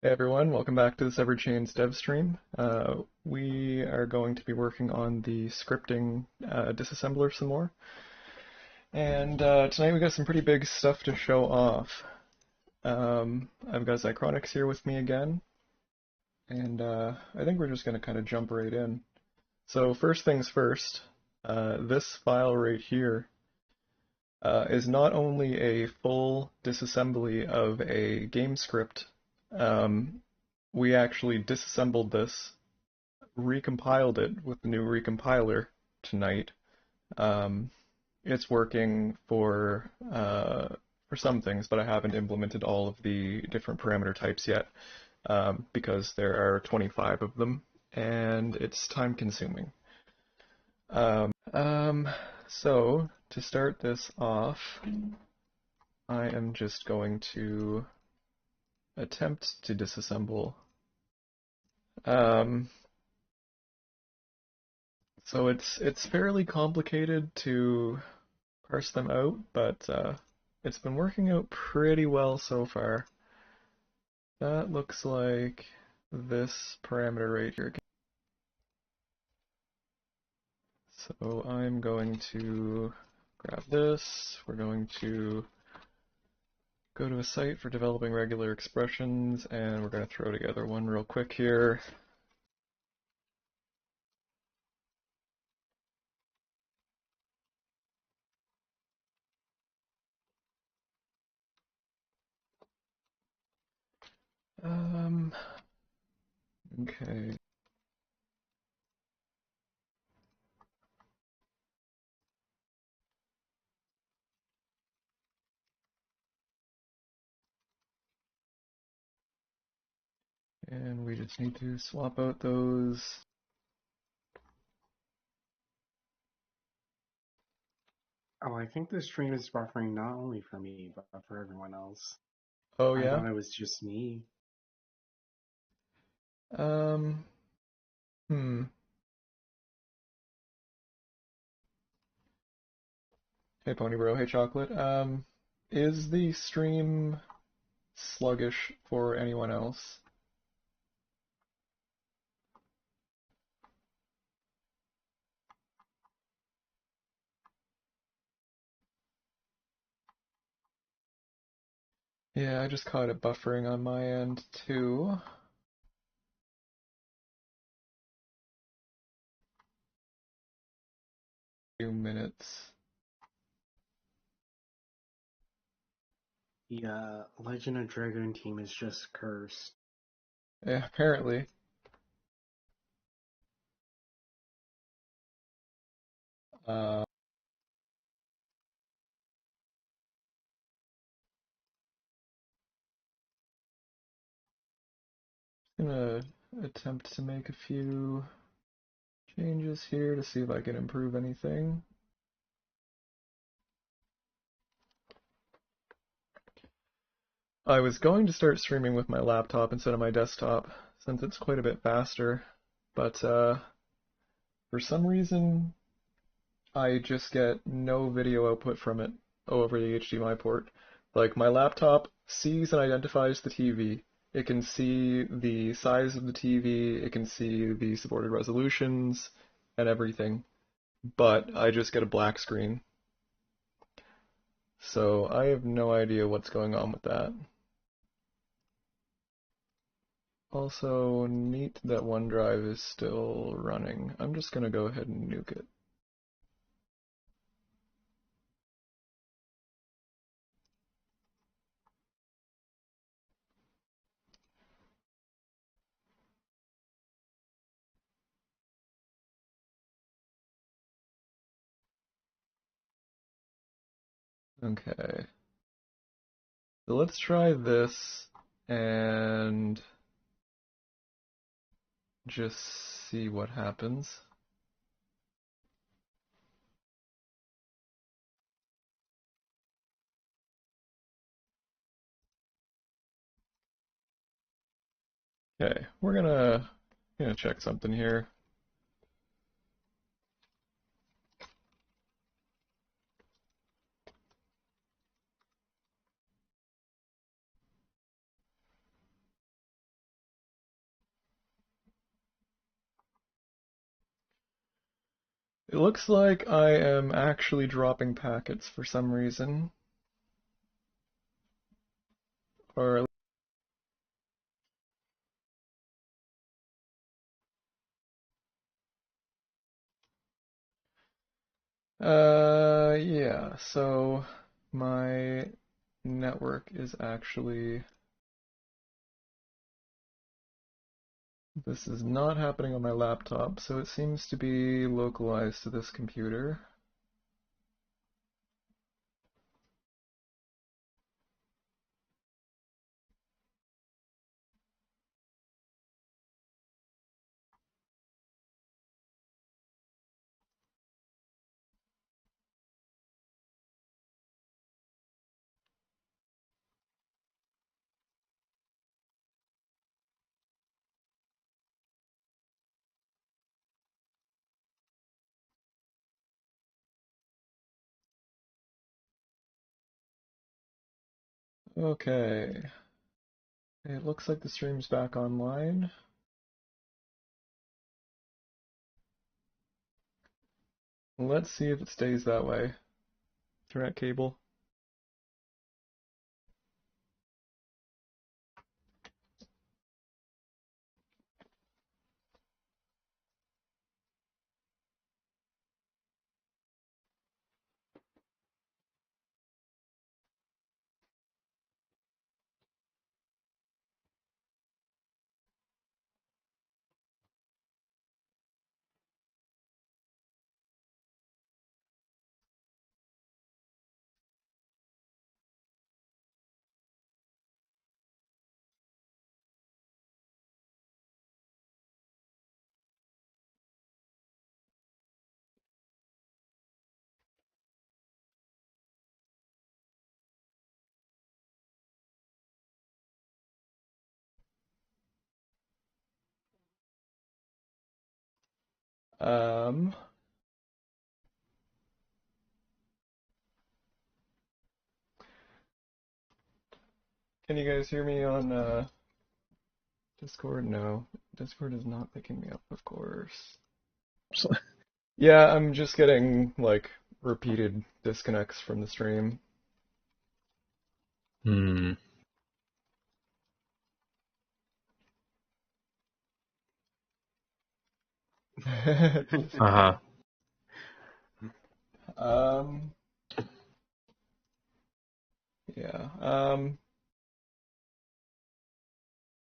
Hey everyone, welcome back to this Everchain's Devstream. We are going to be working on the scripting disassembler some more. And tonight we got some pretty big stuff to show off. I've got Zychronics here with me again, and I think we're just going to kind of jump right in. So first things first, this file right here is not only a full disassembly of a game script. We actually disassembled this, recompiled it with the new recompiler tonight. It's working for some things, but I haven't implemented all of the different parameter types yet because there are 25 of them, and it's time consuming. So to start this off, I am just going to attempt to disassemble. So it's fairly complicated to parse them out, but it's been working out pretty well so far. That looks like this parameter right here. So I'm going to grab this. We're going to go to a site for developing regular expressions, and we're going to throw together one real quick here. Okay. And we just need to swap out those. Oh, I think the stream is buffering not only for me, but for everyone else. Oh I yeah? thought it was just me. Um, hmm. Hey Pony Bro, hey Chocolate. Is the stream sluggish for anyone else? Yeah, I just caught it buffering on my end too. Few minutes. The Legend of Dragoon team is just cursed. Yeah, apparently. Uh, gonna attempt to make a few changes here to see if I can improve anything. I was going to start streaming with my laptop instead of my desktop, since it's quite a bit faster, but for some reason I just get no video output from it over the HDMI port. Like, my laptop sees and identifies the TV. It can see the size of the TV, it can see the supported resolutions and everything, but I just get a black screen. So I have no idea what's going on with that. Also, neat that OneDrive is still running. I'm just gonna go ahead and nuke it. Okay. So let's try this and just see what happens. Okay, we're gonna check something here. It looks like I am actually dropping packets for some reason, or yeah. So my network is actually this is not happening on my laptop, so it seems to be localized to this computer. Okay, it looks like the stream's back online. Let's see if it stays that way. Internet cable. Um, can you guys hear me on Discord? No, Discord is not picking me up, of course. Yeah, I'm just getting like repeated disconnects from the stream. Hmm. Uh-huh. Um, yeah.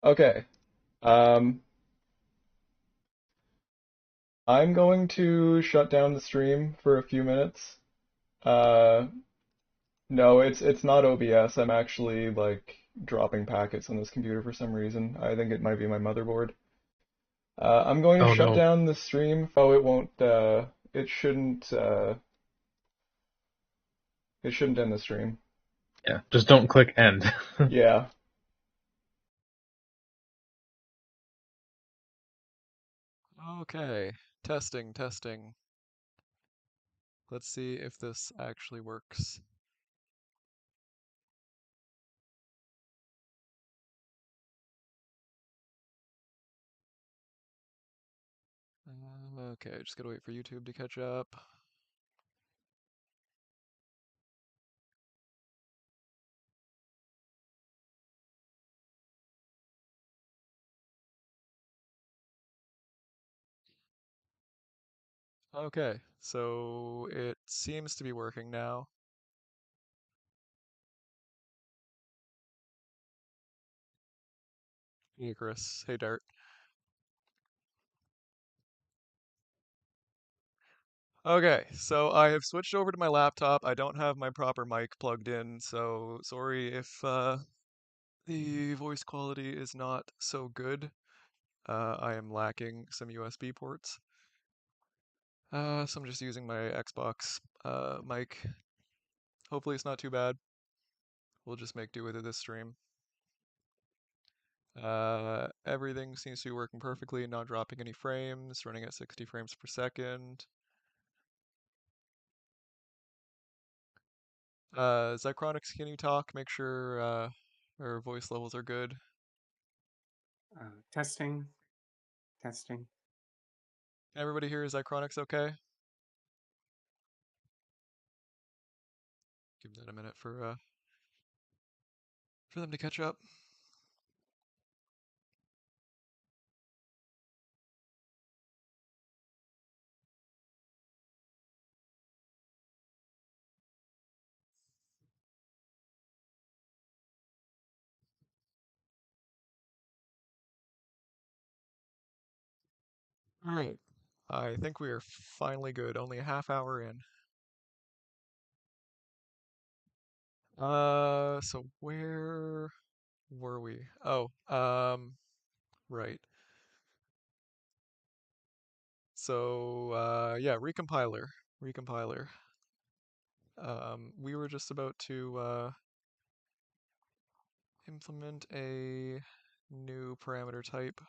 Okay. Um, I'm going to shut down the stream for a few minutes. Uh, no, it's not OBS. I'm actually like dropping packets on this computer for some reason. I think it might be my motherboard. I'm going to Oh shut no. down the stream. Oh, it won't. It shouldn't end the stream. Yeah. Just don't click end. Yeah. Okay. Testing, testing. Let's see if this actually works. Okay, just gotta wait for YouTube to catch up. Okay, so it seems to be working now. Hey, Chris. Hey, Dart. Okay, so I have switched over to my laptop. I don't have my proper mic plugged in, so sorry if the voice quality is not so good. I am lacking some USB ports. So I'm just using my Xbox mic. Hopefully it's not too bad. We'll just make do with it this stream. Everything seems to be working perfectly, not dropping any frames, running at 60 frames per second. Zychronics, can you talk? Make sure our voice levels are good. Testing, testing. Can everybody hear Zychronics okay? Give that a minute for them to catch up. All right. I think we are finally good. Only a half hour in. So where were we? Oh, right. So, yeah, recompiler. We were just about to implement a new parameter type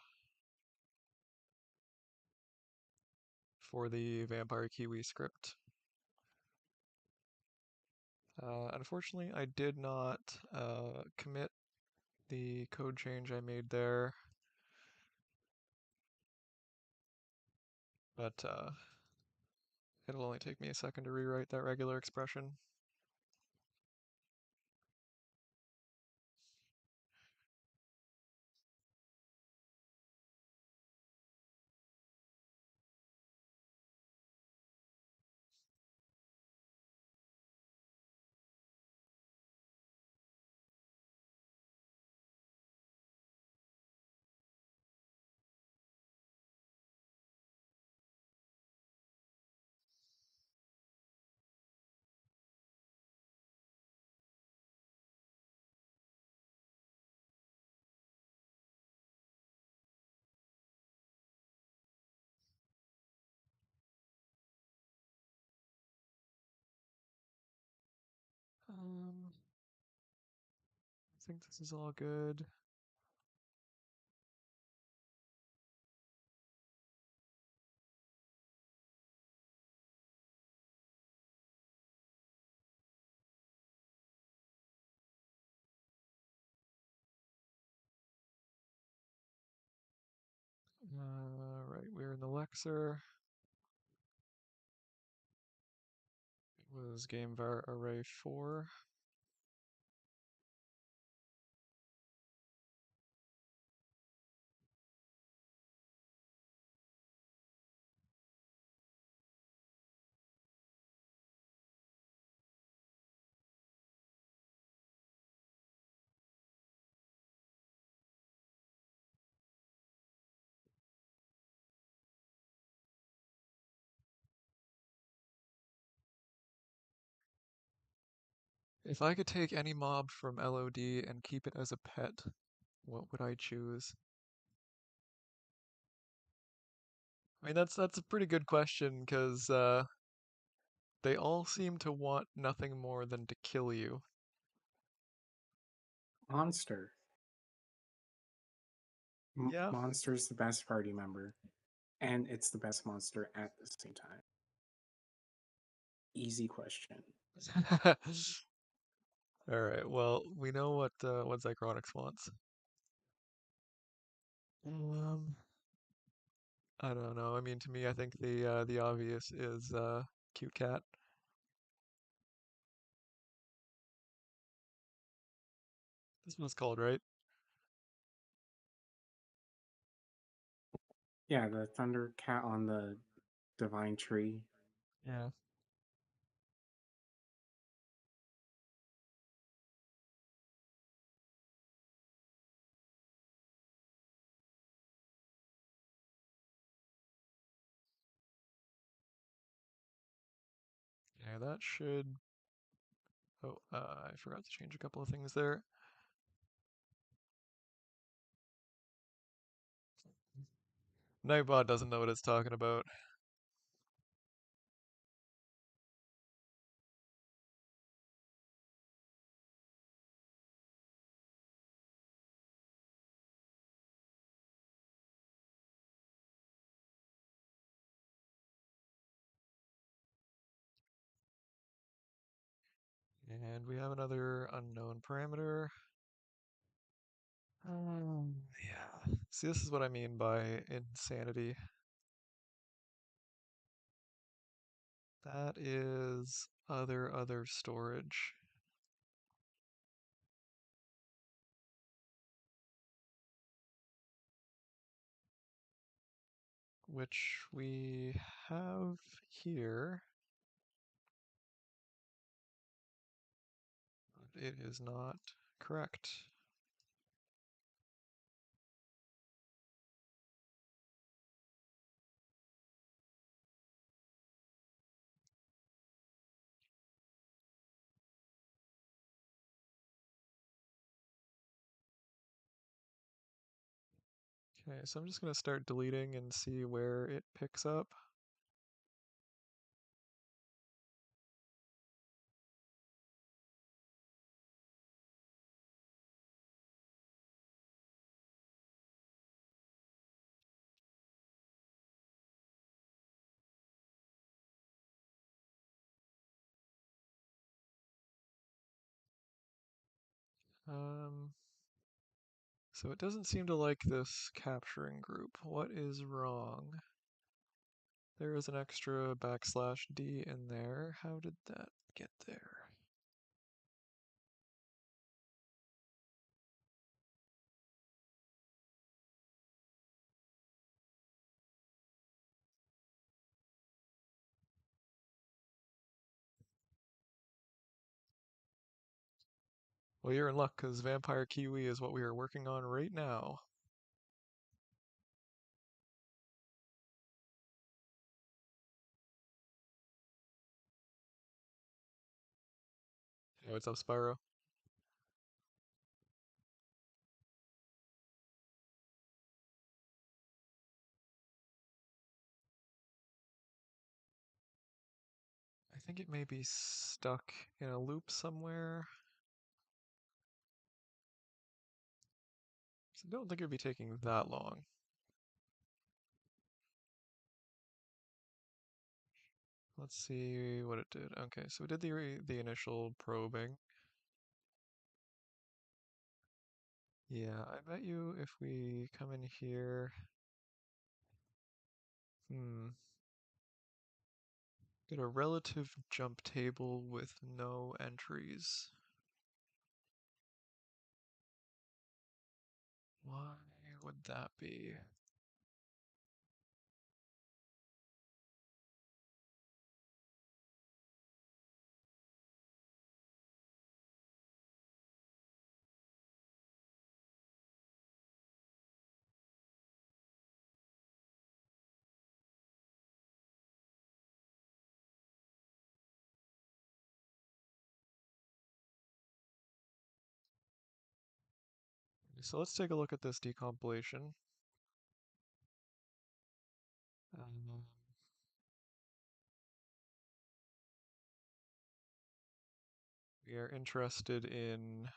for the Vampire Kiwi script. Unfortunately, I did not commit the code change I made there, but it'll only take me a second to rewrite that regular expression. I think this is all good. Right, we're in the Lexer. It was game var array 4. If I could take any mob from LOD and keep it as a pet, what would I choose? I mean, that's a pretty good question because they all seem to want nothing more than to kill you. Monster. Yeah. Monster's the best party member, and it's the best monster at the same time. Easy question. All right. Well, we know what Zychronix wants. Um, I don't know. I mean, to me, I think the obvious is cute cat. This one's called, right? Yeah, the Thunder Cat on the Divine Tree. Yeah. Yeah, that should. Oh, I forgot to change a couple of things there. Nightbot doesn't know what it's talking about. And we have another unknown parameter. Yeah. See, this is what I mean by insanity. That is other storage. which we have here. It is not correct. Okay, so I'm just going to start deleting and see where it picks up. Um, so it doesn't seem to like this capturing group. What is wrong? There is an extra \d in there. How did that get there? Well, you're in luck because Vampire Kiwi is what we are working on right now. Hey, what's up, Spyro? I think it may be stuck in a loop somewhere. So I don't think it would be taking that long. Let's see what it did. Okay, so it did the initial probing. Yeah, I bet you if we come in here, get a relative jump table with no entries. Why would that be? So let's take a look at this decompilation. Um, we are interested in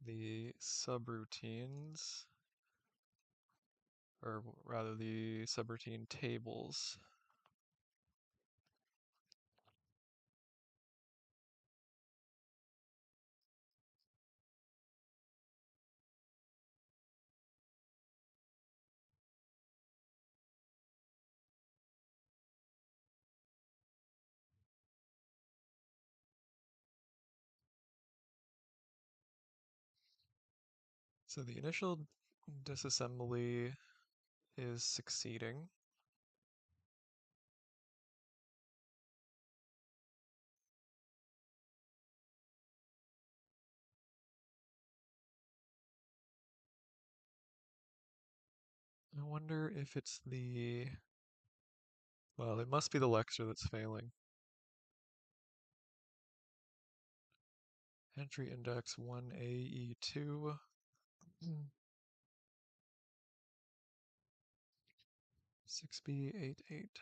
the subroutines, or rather the subroutine tables. So the initial disassembly is succeeding. I wonder if it's well, it must be the Lexer that's failing. Entry index 1AE2. 6B88.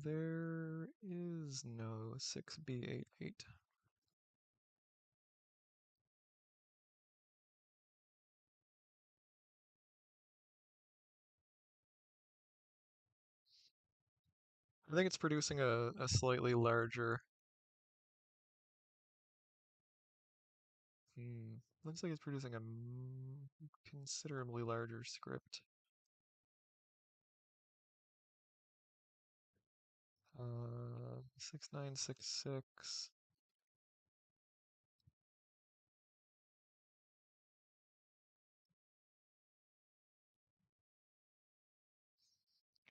There is no 6B88. I think it's producing a slightly larger Looks like it's producing a considerably larger script. 6966.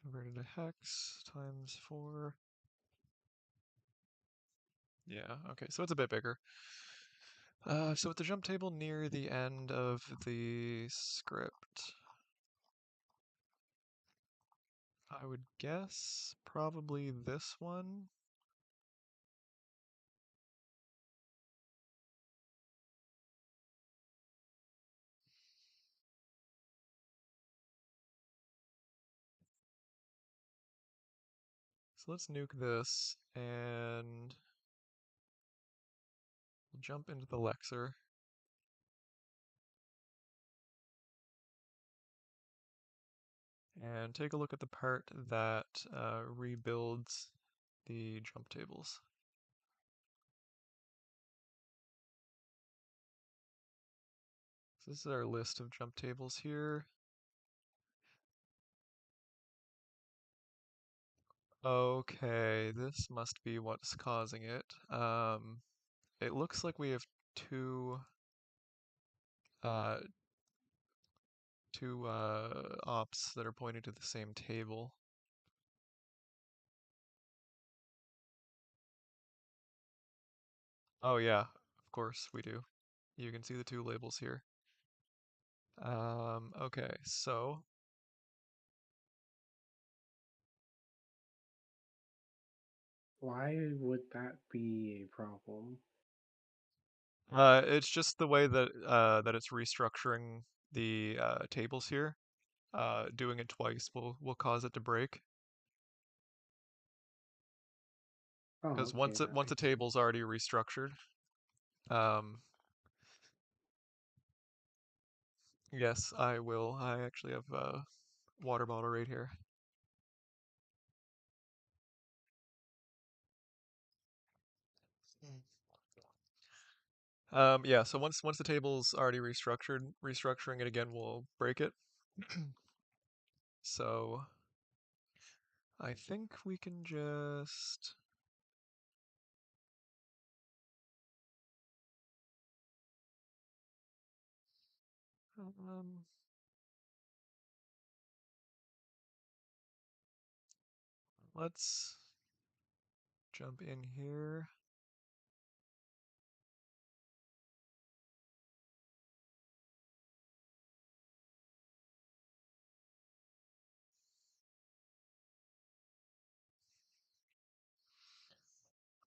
Converted to hex times 4. Yeah, okay, so it's a bit bigger. So with the jump table near the end of the script, I would guess probably this one. So let's nuke this and we'll jump into the Lexer and take a look at the part that rebuilds the jump tables. So this is our list of jump tables here. Okay, this must be what's causing it. It looks like we have two uh, ops that are pointing to the same table. Oh yeah, of course we do. You can see the two labels here. Okay, so Why would that be a problem? it's just the way that that it's restructuring the tables here. Doing it twice will cause it to break. Oh, Because okay, that once a makes sense. table's already restructured, um, yes, I will. I actually have a water bottle right here. Yeah, so once the table's already restructured, restructuring it again will break it. So I think we can just um, let's jump in here.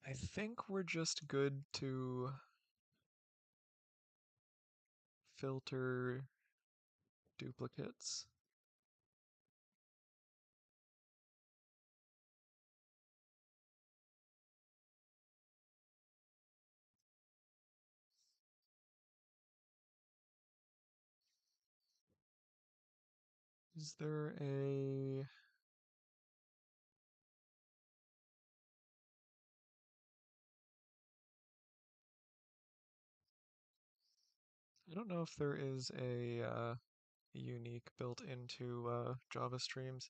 I think we're just good to filter duplicates. Is there a... I don't know if there is a unique built into Java streams.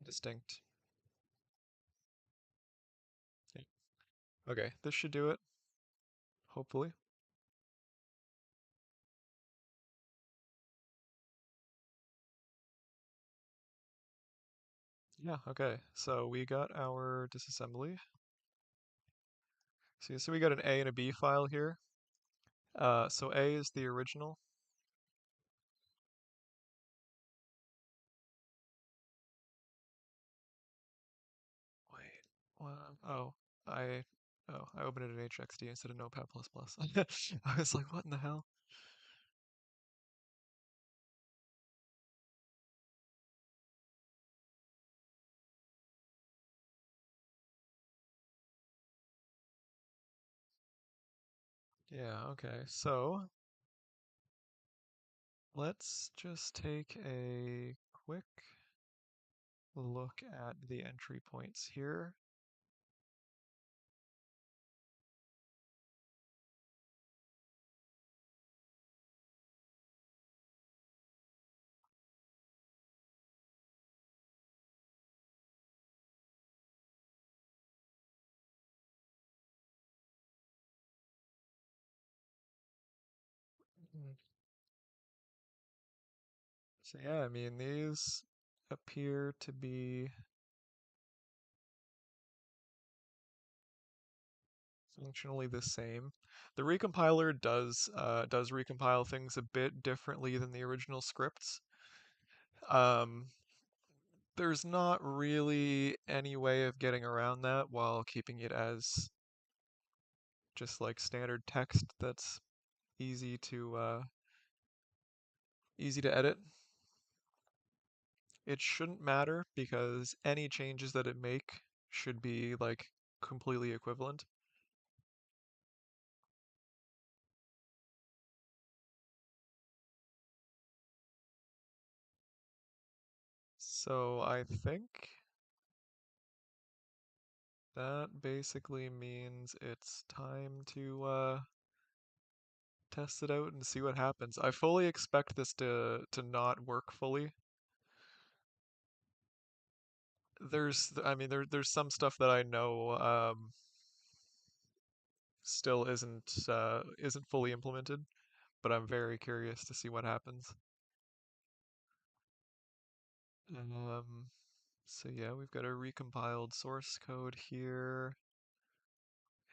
Distinct. Yeah. Okay, this should do it. Hopefully. Yeah, okay. So we got our disassembly. So we got an A and a B file here. So A is the original. Wait, oh, I, I opened it in HXD instead of Notepad++. I was like, what in the hell? Yeah, okay. So let's just take a quick look at the entry points here. So yeah, I mean, these appear to be functionally the same. The recompiler does recompile things a bit differently than the original scripts. Um, there's not really any way of getting around that while keeping it as just like standard text that's easy to edit. It shouldn't matter because any changes that it make should be like completely equivalent. So I think that basically means it's time to test it out and see what happens. I fully expect this to not work fully. I mean, there's some stuff that I know still isn't fully implemented, but I'm very curious to see what happens. Um, so yeah, we've got a recompiled source code here,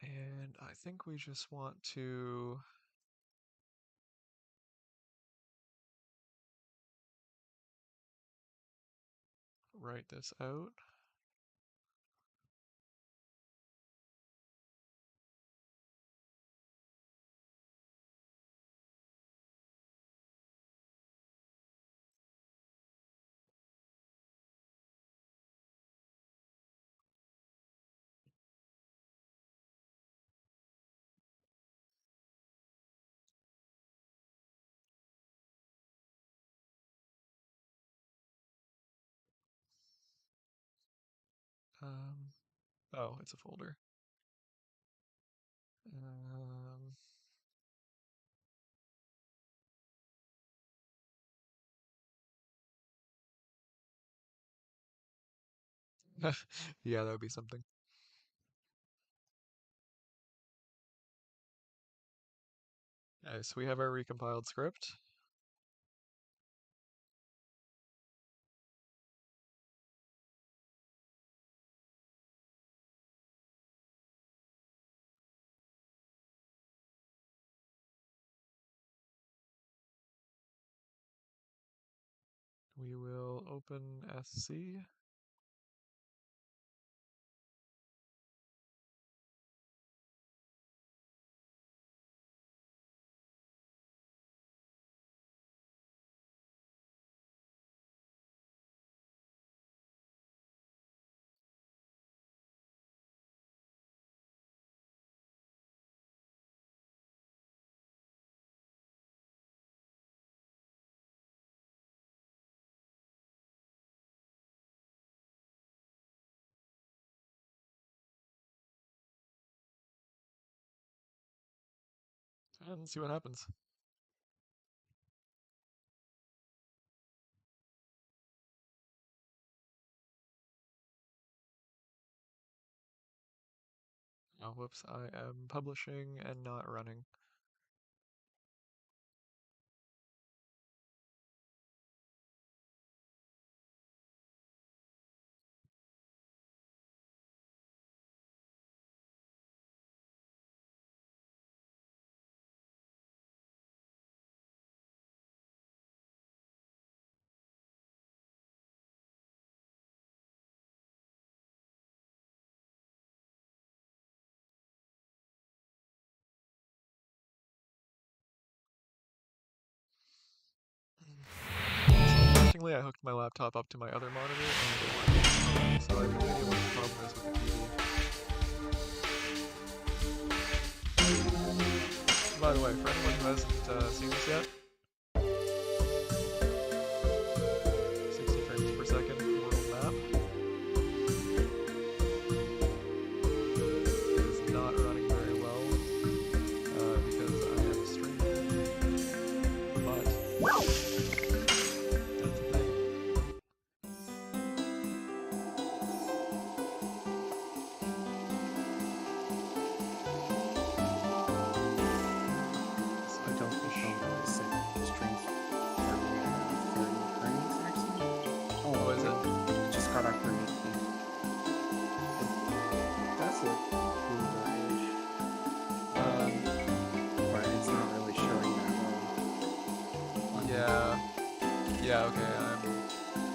and I think we just want to write this out. Um, oh, it's a folder. Um, yeah, that would be something. Okay, so we have our recompiled script. We will open SC. And see what happens. Oh, whoops, I am publishing and not running. Unfortunately, I hooked my laptop up to my other monitor and it worked. So I have no idea what the problem is with the TV. By the way, for anyone who hasn't seen this yet, 60 frames per second world map. It is not running very well because I am streaming, but that's the thing. So I don't think I'll go sick. product for me. It does look smoother-ish, Um, but it's not really showing that well on yeah, YouTube. yeah, okay,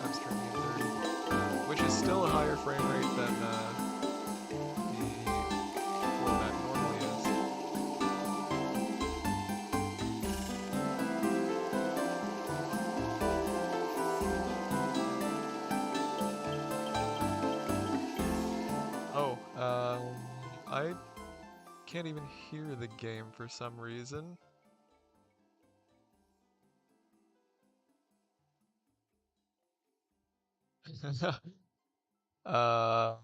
I'm streaming in 30, which is still a higher frame rate than the format normally is. Oh, I can't even hear the game for some reason. Uh,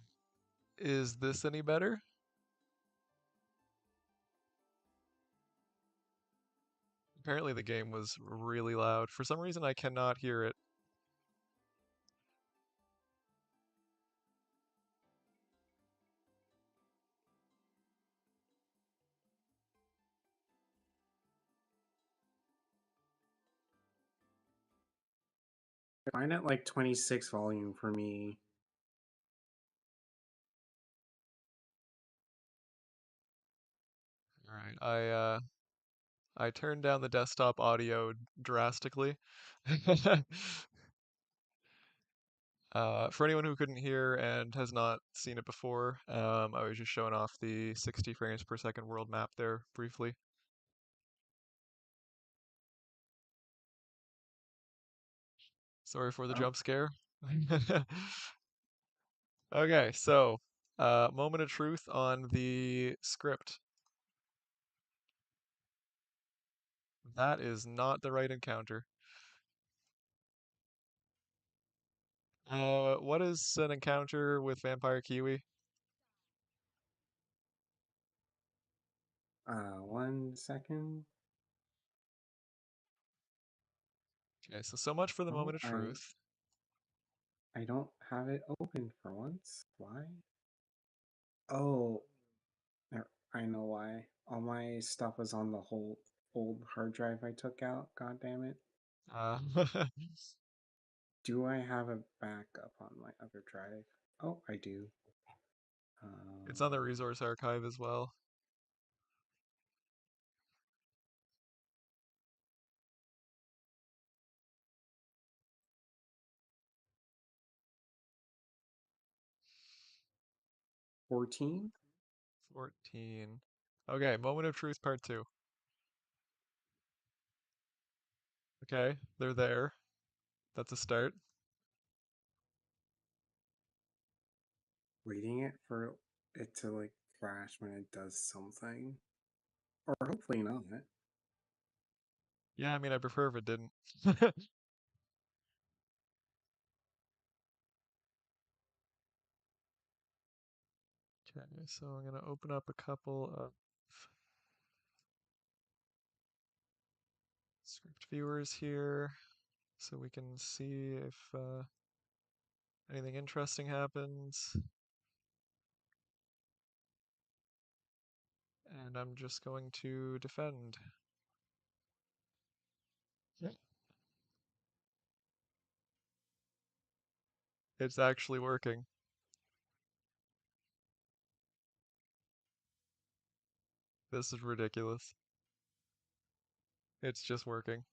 is this any better? Apparently the game was really loud. For some reason I cannot hear it. Fine at like 26 volume for me. Alright, I turned down the desktop audio drastically. For anyone who couldn't hear and has not seen it before, I was just showing off the 60 frames per second world map there briefly. Sorry for the Oh, jump scare. Okay, so moment of truth on the script. That is not the right encounter. What is an encounter with Vampire Kiwi? 1 second. Okay, so much for the Oh, moment of truth. I don't have it open for once. Why? Oh, I know why. All my stuff was on the whole old hard drive I took out. God damn it. Uh, Do I have a backup on my other drive? Oh, I do. it's on the Um, resource archive as well. 14? 14. Okay, moment of truth part 2. Okay, they're there. That's a start. Waiting it for it to like crash when it does something. Or hopefully not. Yeah, I mean, I prefer if it didn't. Okay, so I'm gonna open up a couple of script viewers here so we can see if anything interesting happens. And I'm just going to defend. Yeah. It's actually working. This is ridiculous. It's just working.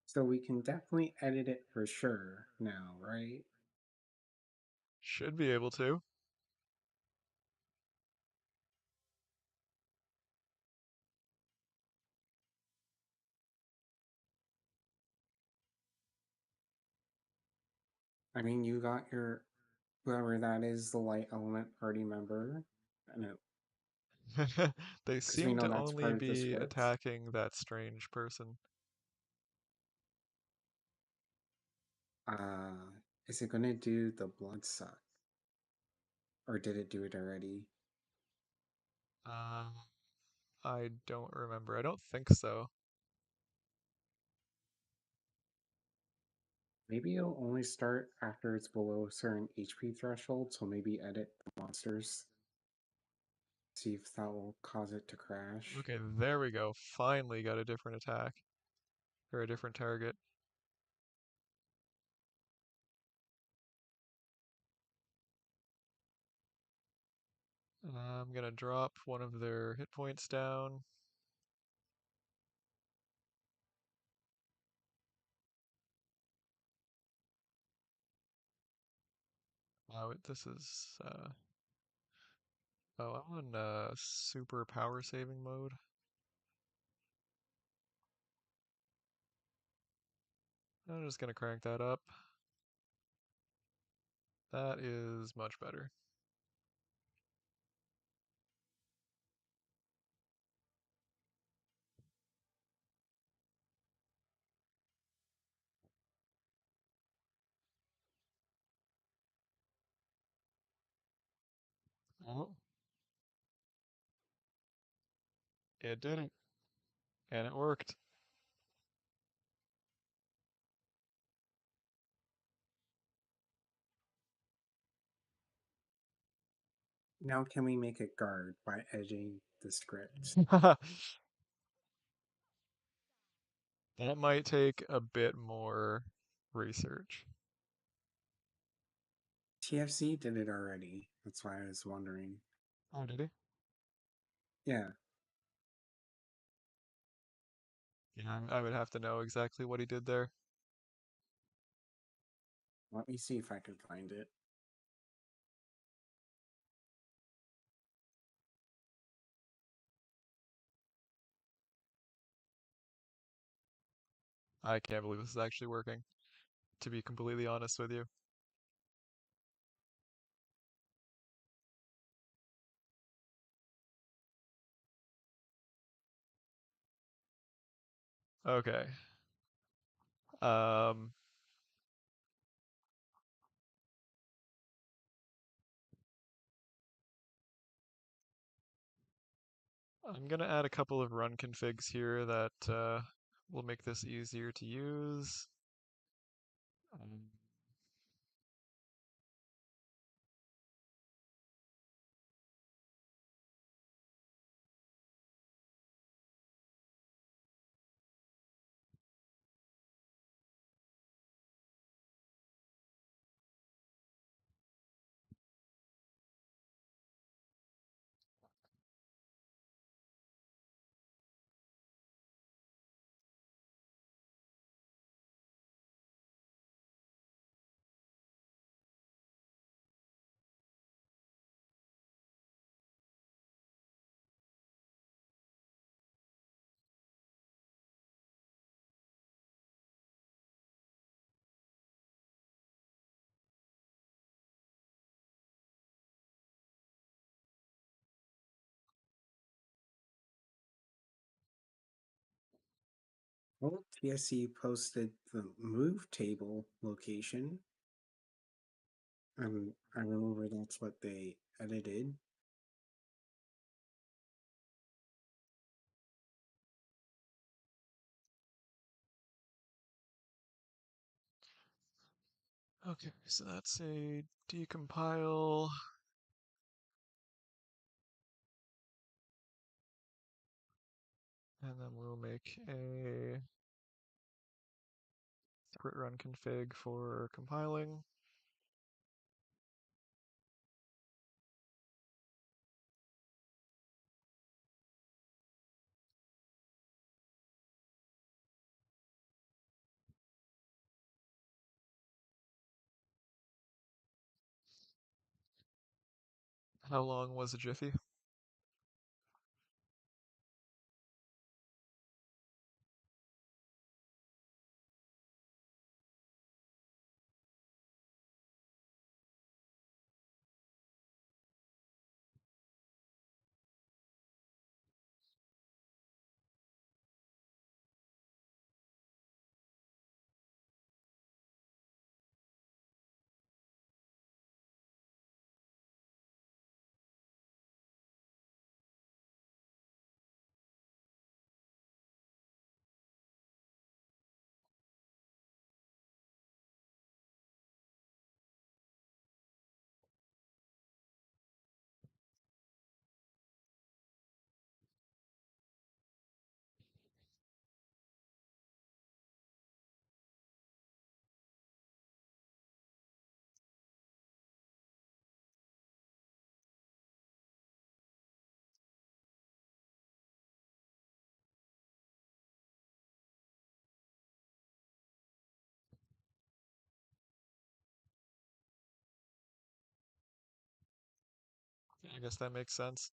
So we can definitely edit it for sure now, right? Should be able to. I mean, you got your whoever that is, the light element party member. I know, They because we seem know to that's only part of the be script. attacking that strange person. Uh, is it gonna do the blood suck, or did it do it already? Uh, I don't remember. I don't think so. Maybe it'll only start after it's below a certain HP threshold. So maybe edit the monsters. See if that will cause it to crash. Okay, there we go. Finally got a different attack. Or a different target. I'm gonna drop one of their hit points down. Oh, this is oh, I'm on super power saving mode. I'm just gonna crank that up. That is much better. Oh, it did it, and it worked. Now can we make it guard by editing the script? That might take a bit more research. TFC did it already. That's why I was wondering. Oh, did he? Yeah, Yeah, I would have to know exactly what he did there. let me see if I can find it. I can't believe this is actually working, to be completely honest with you. Okay. Um, I'm gonna add a couple of run configs here that will make this easier to use. Um, Well, TSC posted the move table location. I remember that's what they edited. okay, so that's a decompile. And then we'll make a separate run config for compiling. How long was a jiffy? I guess that makes sense.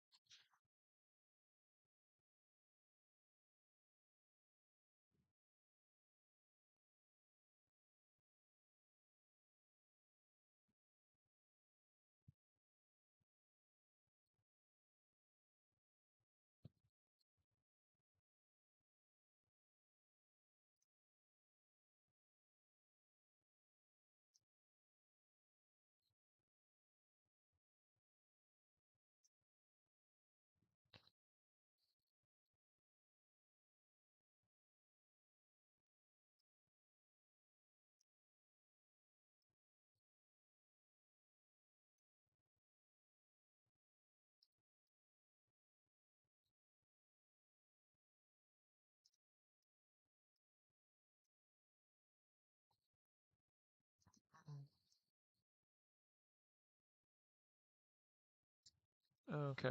Okay.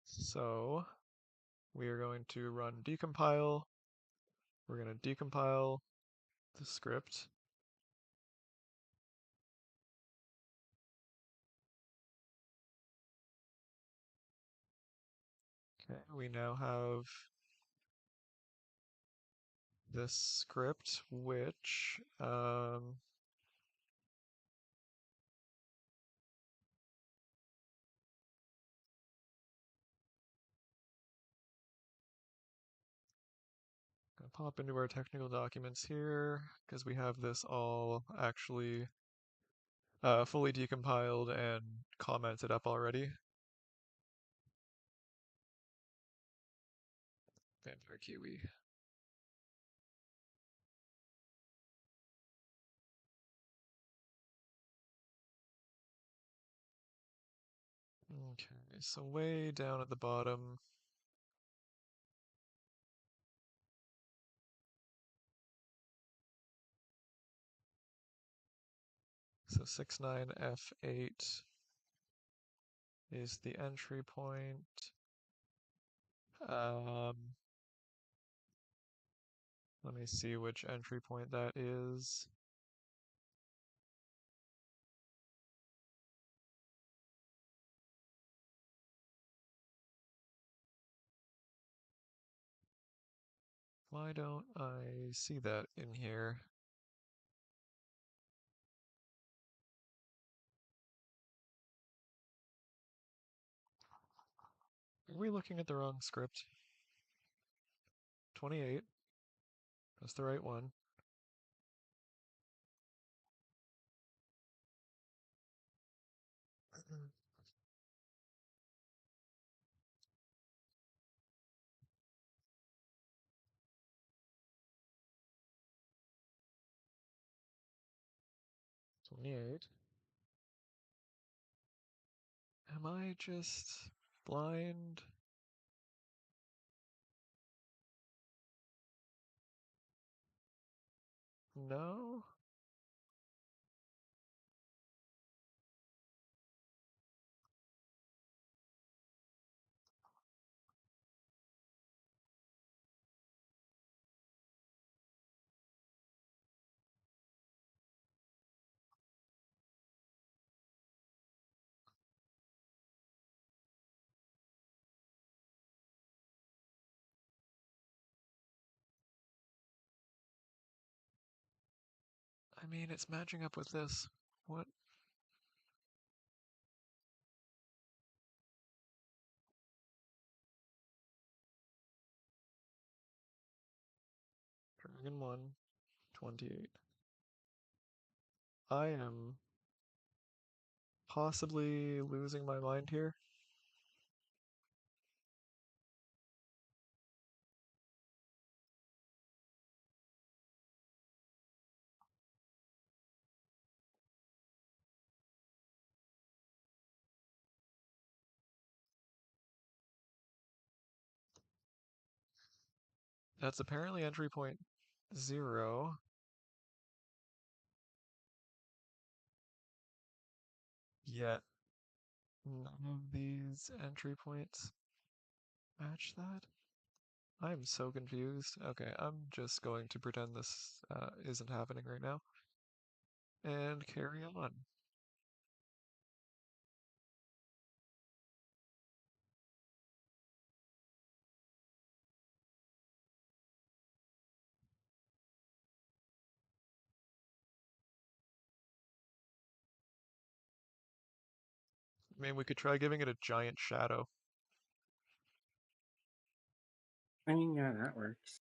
So we are going to run decompile. We're going to decompile the script. Okay, we now have this script, which gonna pop into our technical documents here because we have this all actually fully decompiled and commented up already. Vampire Kiwi. Okay, so way down at the bottom, so 69F8 is the entry point. Um, Let me see which entry point that is. Why don't I see that in here? Are we looking at the wrong script? 28. That's the right one. Mhm. 28. Am I just blind? No? I mean, it's matching up with this. What? Dragon 1, 28. I am possibly losing my mind here. That's apparently entry point 0, yet none of these entry points match that. I'm so confused. Okay, I'm just going to pretend this isn't happening right now and carry on. I mean, we could try giving it a giant shadow. I mean, yeah, that works.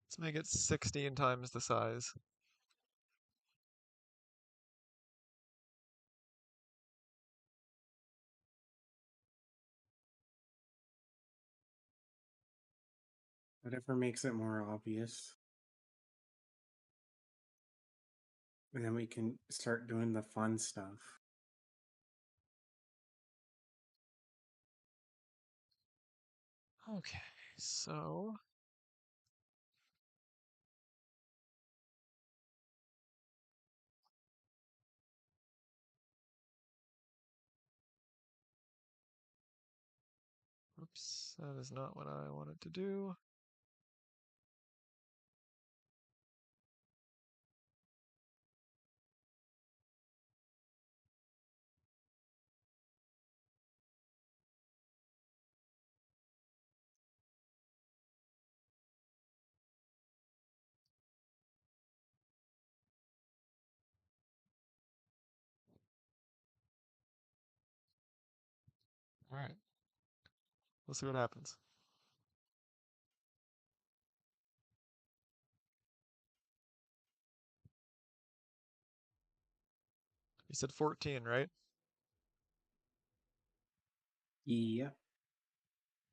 Let's make it 16 times the size. Whatever makes it more obvious. And then we can start doing the fun stuff. Okay, so oops, that is not what I wanted to do. All right, we'll see what happens. You said 14, right? Yep.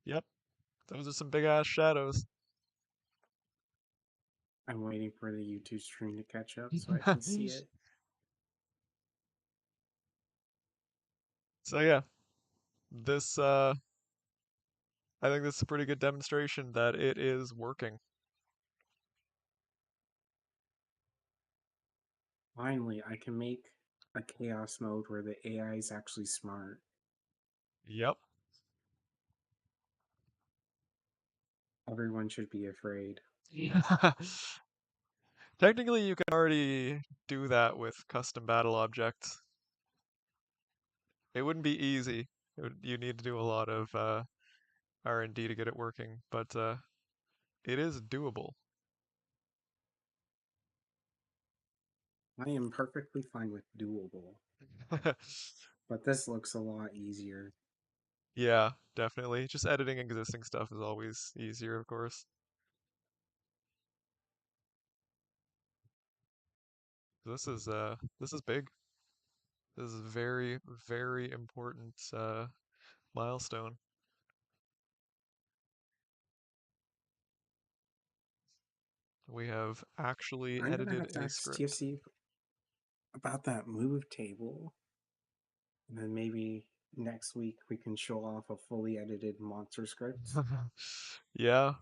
Yep, those are some big ass shadows. I'm waiting for the YouTube stream to catch up so I can see it. So yeah, this I think this is a pretty good demonstration that it is working. Finally, I can make a chaos mode where the AI is actually smart. Yep. Everyone should be afraid. Technically, you can already do that with custom battle objects. It wouldn't be easy. You need to do a lot of R&D to get it working, but it is doable. I am perfectly fine with doable, but this looks a lot easier. Yeah, definitely. Just editing existing stuff is always easier, of course. This is big. This is a very, very important milestone. We have actually I'm gonna edited have to a ask script. TFC about that move table, and then maybe next week we can show off a fully edited monster script. Yeah,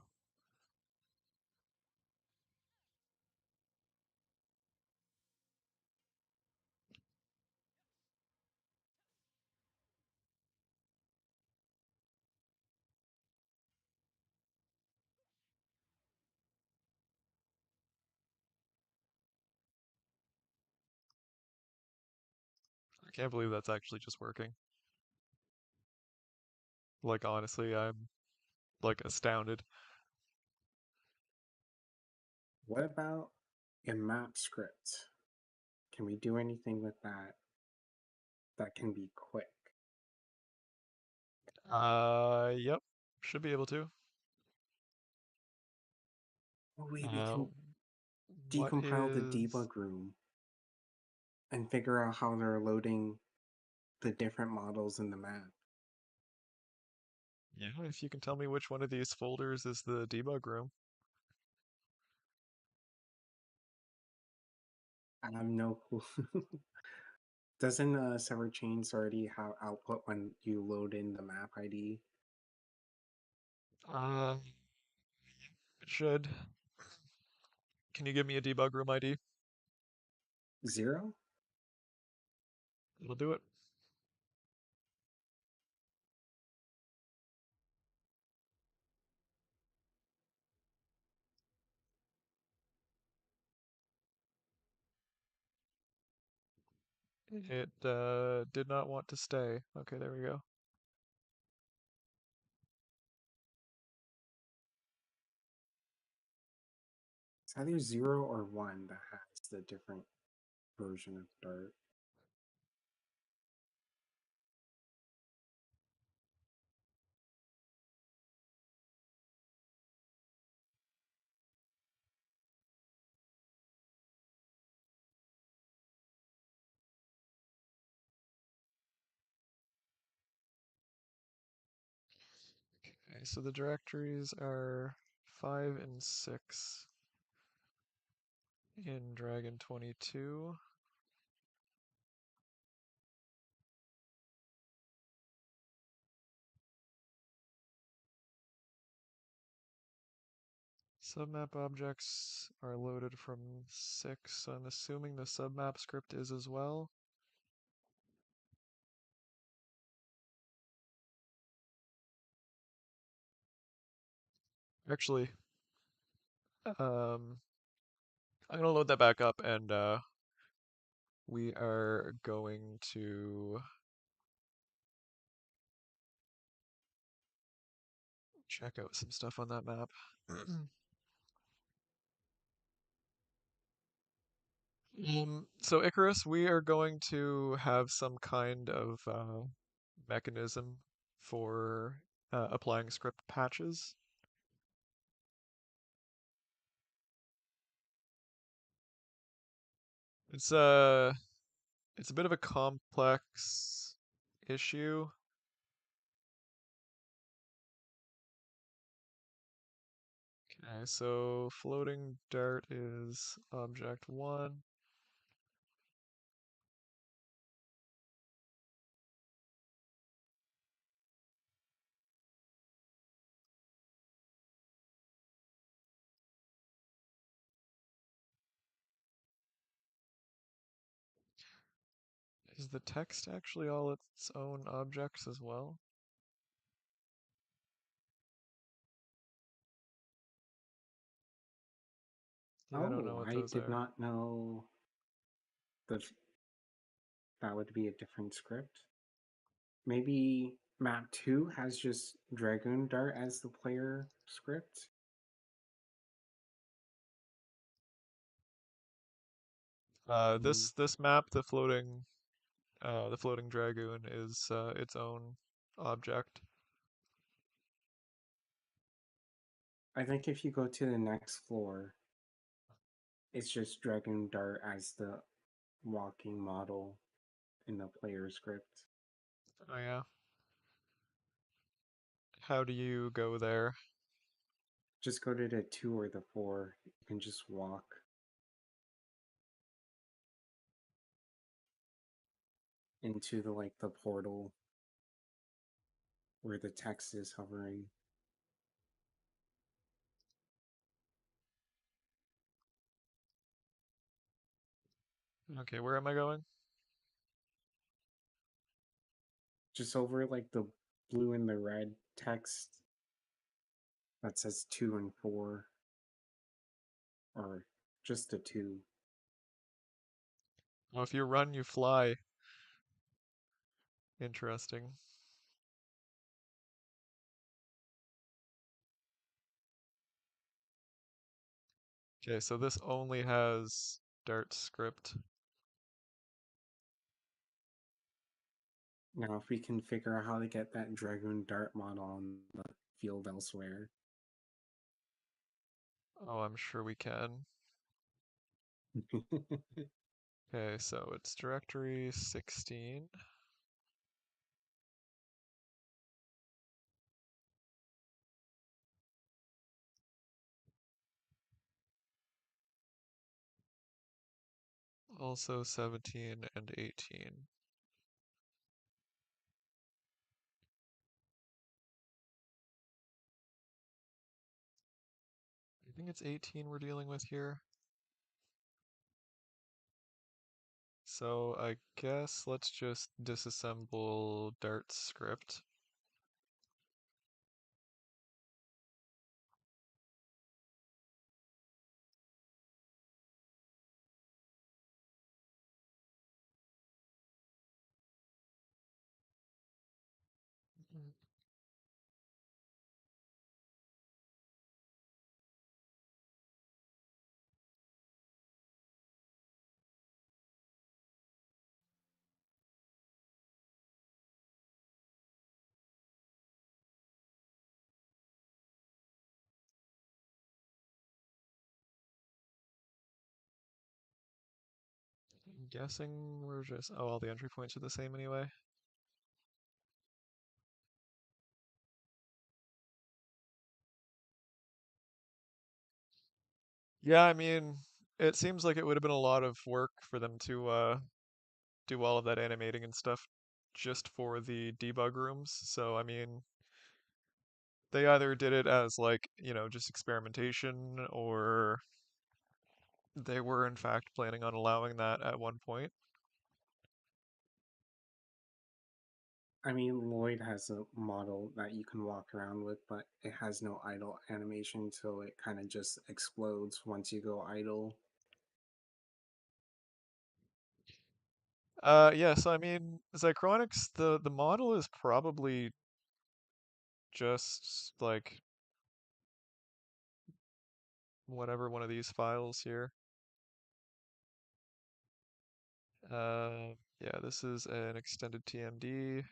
I can't believe that's actually just working. Like honestly, I'm like astounded. What about a map script? Can we do anything with that that can be quick? Yep, should be able to. Oh wait, we Uh, can what decompile the is? debug room and figure out how they're loading the different models in the map. Yeah, if you can tell me which one of these folders is the debug room. I have no clue. Doesn't Sever Chains already have output when you load in the map ID? Uh, it should. Can you give me a debug room ID? 0? It'll do it. It did not want to stay. Okay, there we go. It's either 0 or 1 that has the different version of Dart. Okay, so the directories are 5 and 6 in Dragon 22. Submap objects are loaded from 6, so I'm assuming the submap script is as well. Actually, I'm gonna load that back up and we are going to check out some stuff on that map. So Icarus, we are going to have some kind of mechanism for applying script patches. It's a it's a bit of a complex issue. Okay, so floating dart is object 1. Is the text actually all its own objects as well? Yeah, I don't know Oh, what I those did are. not know that that would be a different script. Maybe map 2 has just Dragoon Dart as the player script? Hmm. This map, the floating dragoon is its own object. I think if you go to the next floor, it's just Dragoon Dart as the walking model in the player script. Oh yeah. How do you go there? Just go to the 2 or the 4. You can just walk into the portal where the text is hovering. Okay, where am I going? Just over the blue and the red text that says 2 and 4, or just the 2. Oh, if you run, you fly. Interesting. Okay, so this only has Dart script. Now, if we can figure out how to get that Dragoon Dart model on the field elsewhere. Oh, I'm sure we can. Okay, so it's directory 16. Also 17 and 18. I think it's 18 we're dealing with here. So I guess let's just disassemble Dart's script. I'm guessing we're just, oh, all the entry points are the same anyway. Yeah, I mean, it seems like it would have been a lot of work for them to do all of that animating and stuff just for the debug rooms. So, I mean, they either did it as like, just experimentation, or they were in fact planning on allowing that at one point. I mean, Lloyd has a model that you can walk around with, but it has no idle animation, so it kind of just explodes once you go idle. Yeah, so I mean, Zychronics, the model is probably just like whatever one of these files here. Yeah, this is an extended TMD.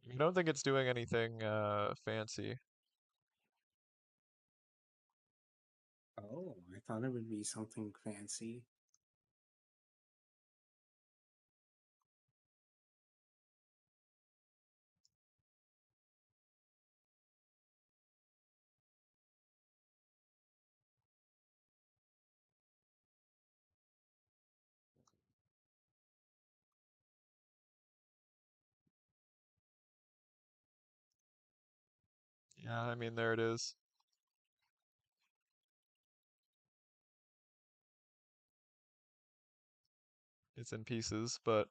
I don't think it's doing anything fancy. Oh, I thought it would be something fancy. Yeah, I mean, there it is. It's in pieces, but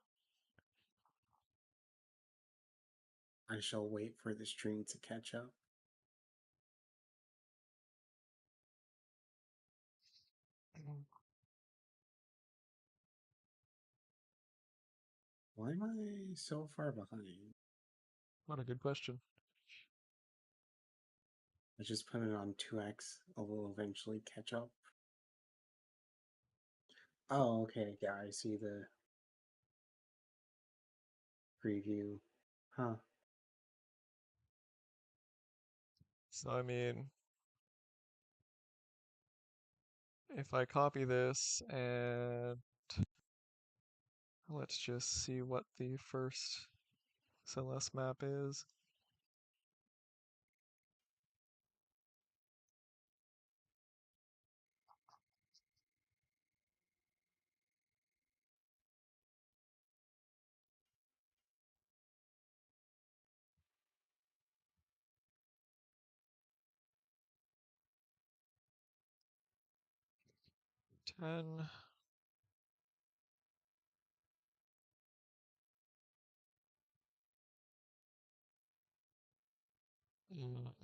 I shall wait for the stream to catch up. Why am I so far behind? what a good question. I just put it on 2x. I will eventually catch up. Oh, okay. Yeah, I see the preview. Huh. So, I mean, if I copy this and let's just see what the first SLS map is. Ten.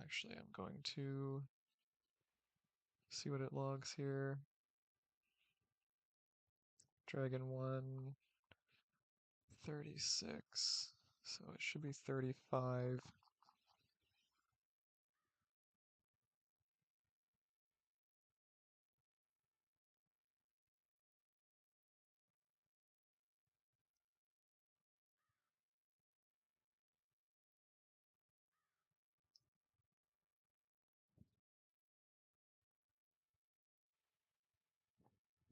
Actually, I'm going to see what it logs here. Dragon 1, 36. So it should be 35.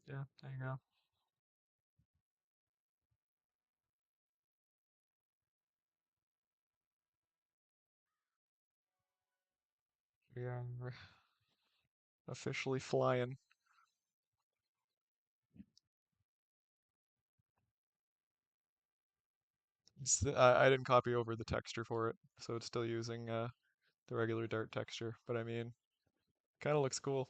Yeah, there you go. We are officially flying. I didn't copy over the texture for it, so it's still using the regular Dart texture. But I mean, kind of looks cool.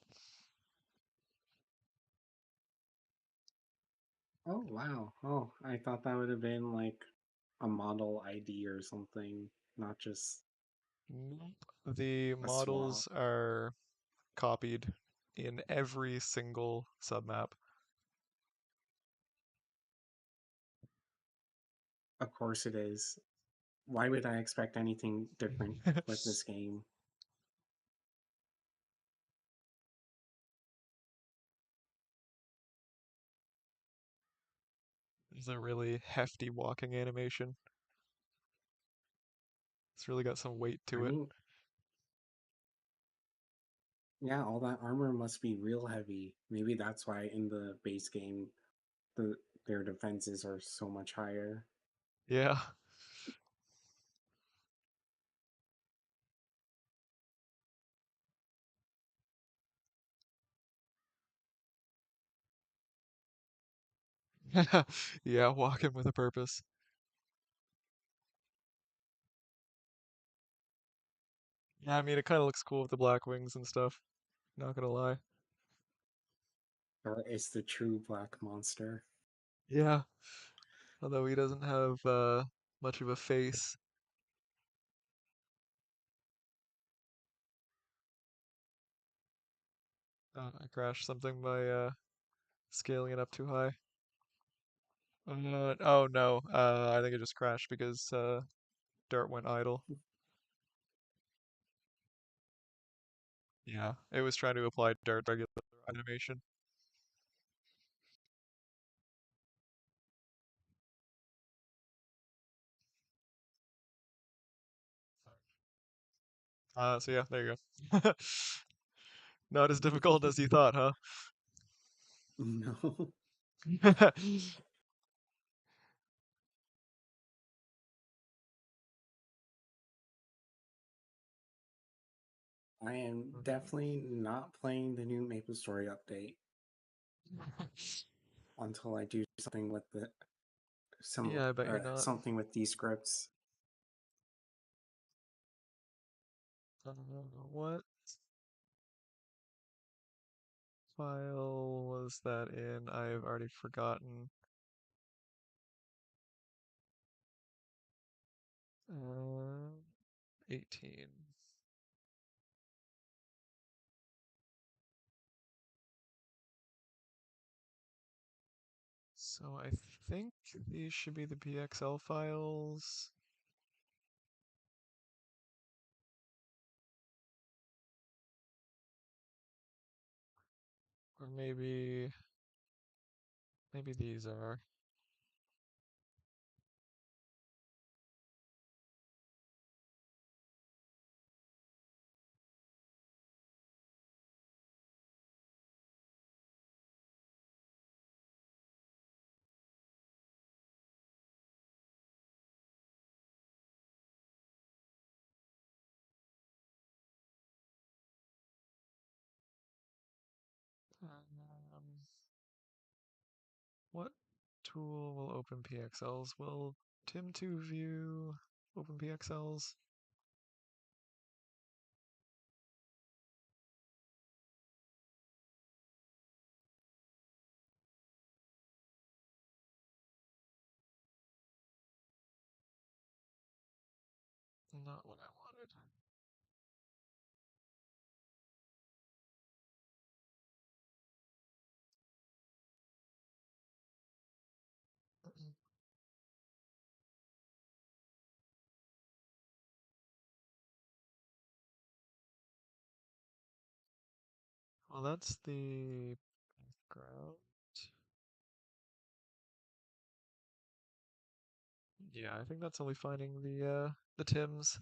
Oh wow. Oh, I thought that would have been like a model ID or something, not just Nope. The a swap. models are copied in every single submap. Of course it is. Why would I expect anything different with this game? There's a really hefty walking animation. It's really got some weight I to it. mean, yeah, all that armor must be real heavy. Maybe that's why in the base game the their defenses are so much higher. Yeah. Yeah, walking with a purpose. Yeah, I mean, it kind of looks cool with the black wings and stuff. Not gonna lie. Or is the true black monster. Yeah, although he doesn't have much of a face. I crashed something by scaling it up too high. Oh no, I think it just crashed because Dart went idle. Yeah, it was trying to apply Dart regular animation. So yeah, there you go. Not as difficult as you thought, huh? No. I am definitely not playing the new Maple Story update until I do something with the Yeah, I bet you're not. something with these scripts. Uh, what file was that in? I've already forgotten. Uh, 18. So I think these should be the PXL files. Or maybe these are. Um, what tool will open PXLs? Will Tim2 view open PXLs? Not what I wanted. Well, that's the background. Yeah, I think that's only finding the Tims.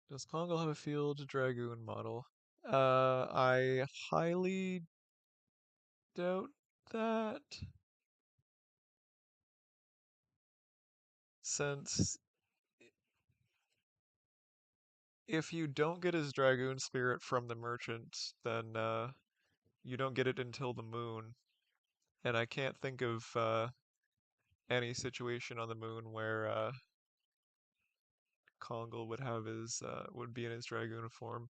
Does Pongal have a field Dragoon model? I highly doubt that, since if you don't get his Dragoon spirit from the merchant, then you don't get it until the moon. And I can't think of any situation on the moon where Kongal would have his would be in his Dragoon form.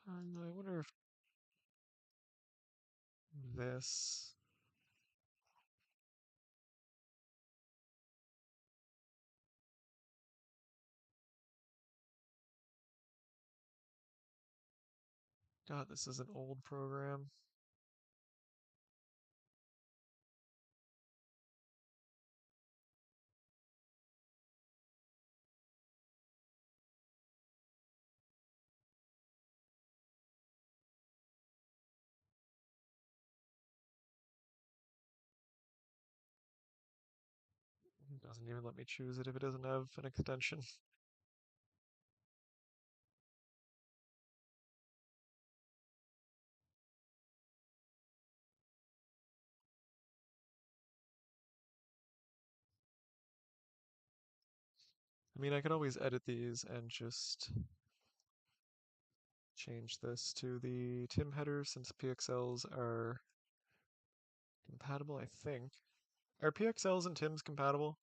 I wonder if this. God, this is an old program. It doesn't even let me choose it if it doesn't have an extension. I mean, I could always edit these and just change this to the Tim headers since PXLs are compatible, I think. Are PXLs and Tims compatible?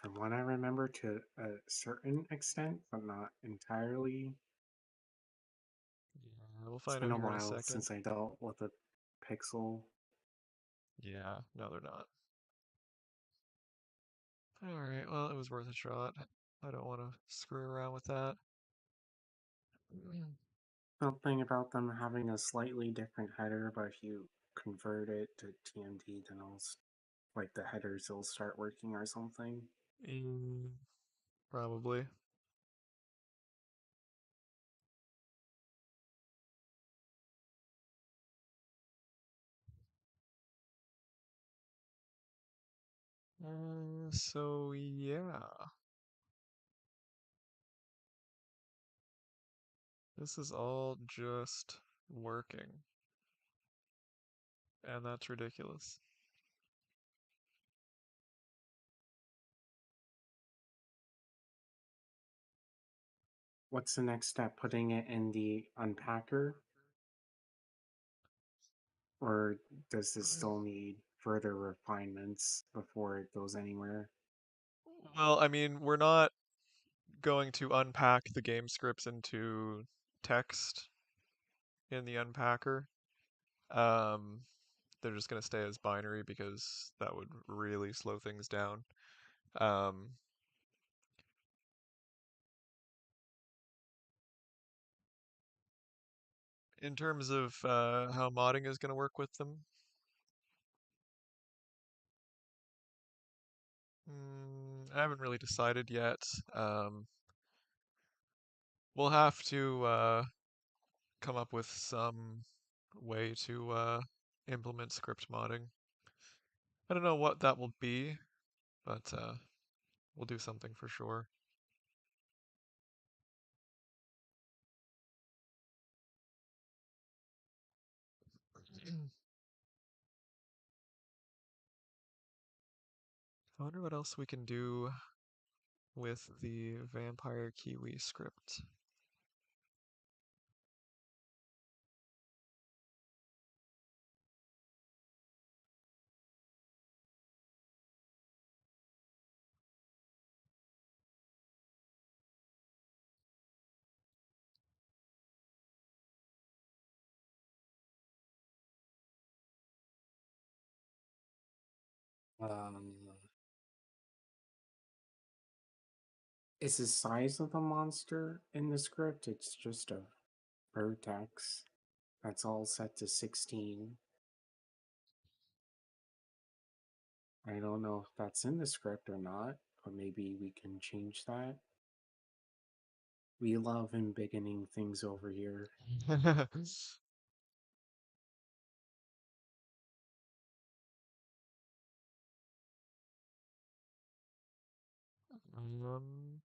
From what I remember, to a certain extent, but not entirely. Yeah, we'll It's find been out a here in a while second. since I dealt with a Pixel. Yeah, no, they're not. Alright, well, it was worth a shot. I don't want to screw around with that. Something about them having a slightly different header, but if you convert it to TMD, then like the headers will start working or something. Mm, probably. So yeah, this is all just working, and that's ridiculous. What's the next step? Putting it in the unpacker? Or does this still need further refinements before it goes anywhere? Well, I mean, we're not going to unpack the game scripts into text in the unpacker. Um, they're just going to stay as binary because that would really slow things down. Um, in terms of how modding is going to work with them, I haven't really decided yet. We'll have to come up with some way to implement script modding. I don't know what that will be, but we'll do something for sure. I wonder what else we can do with the Vampire Kiwi script. Um, is the size of the monster in the script? It's just a vertex. That's all set to 16. I don't know if that's in the script or not, but maybe we can change that. We love embiggening things over here. Um,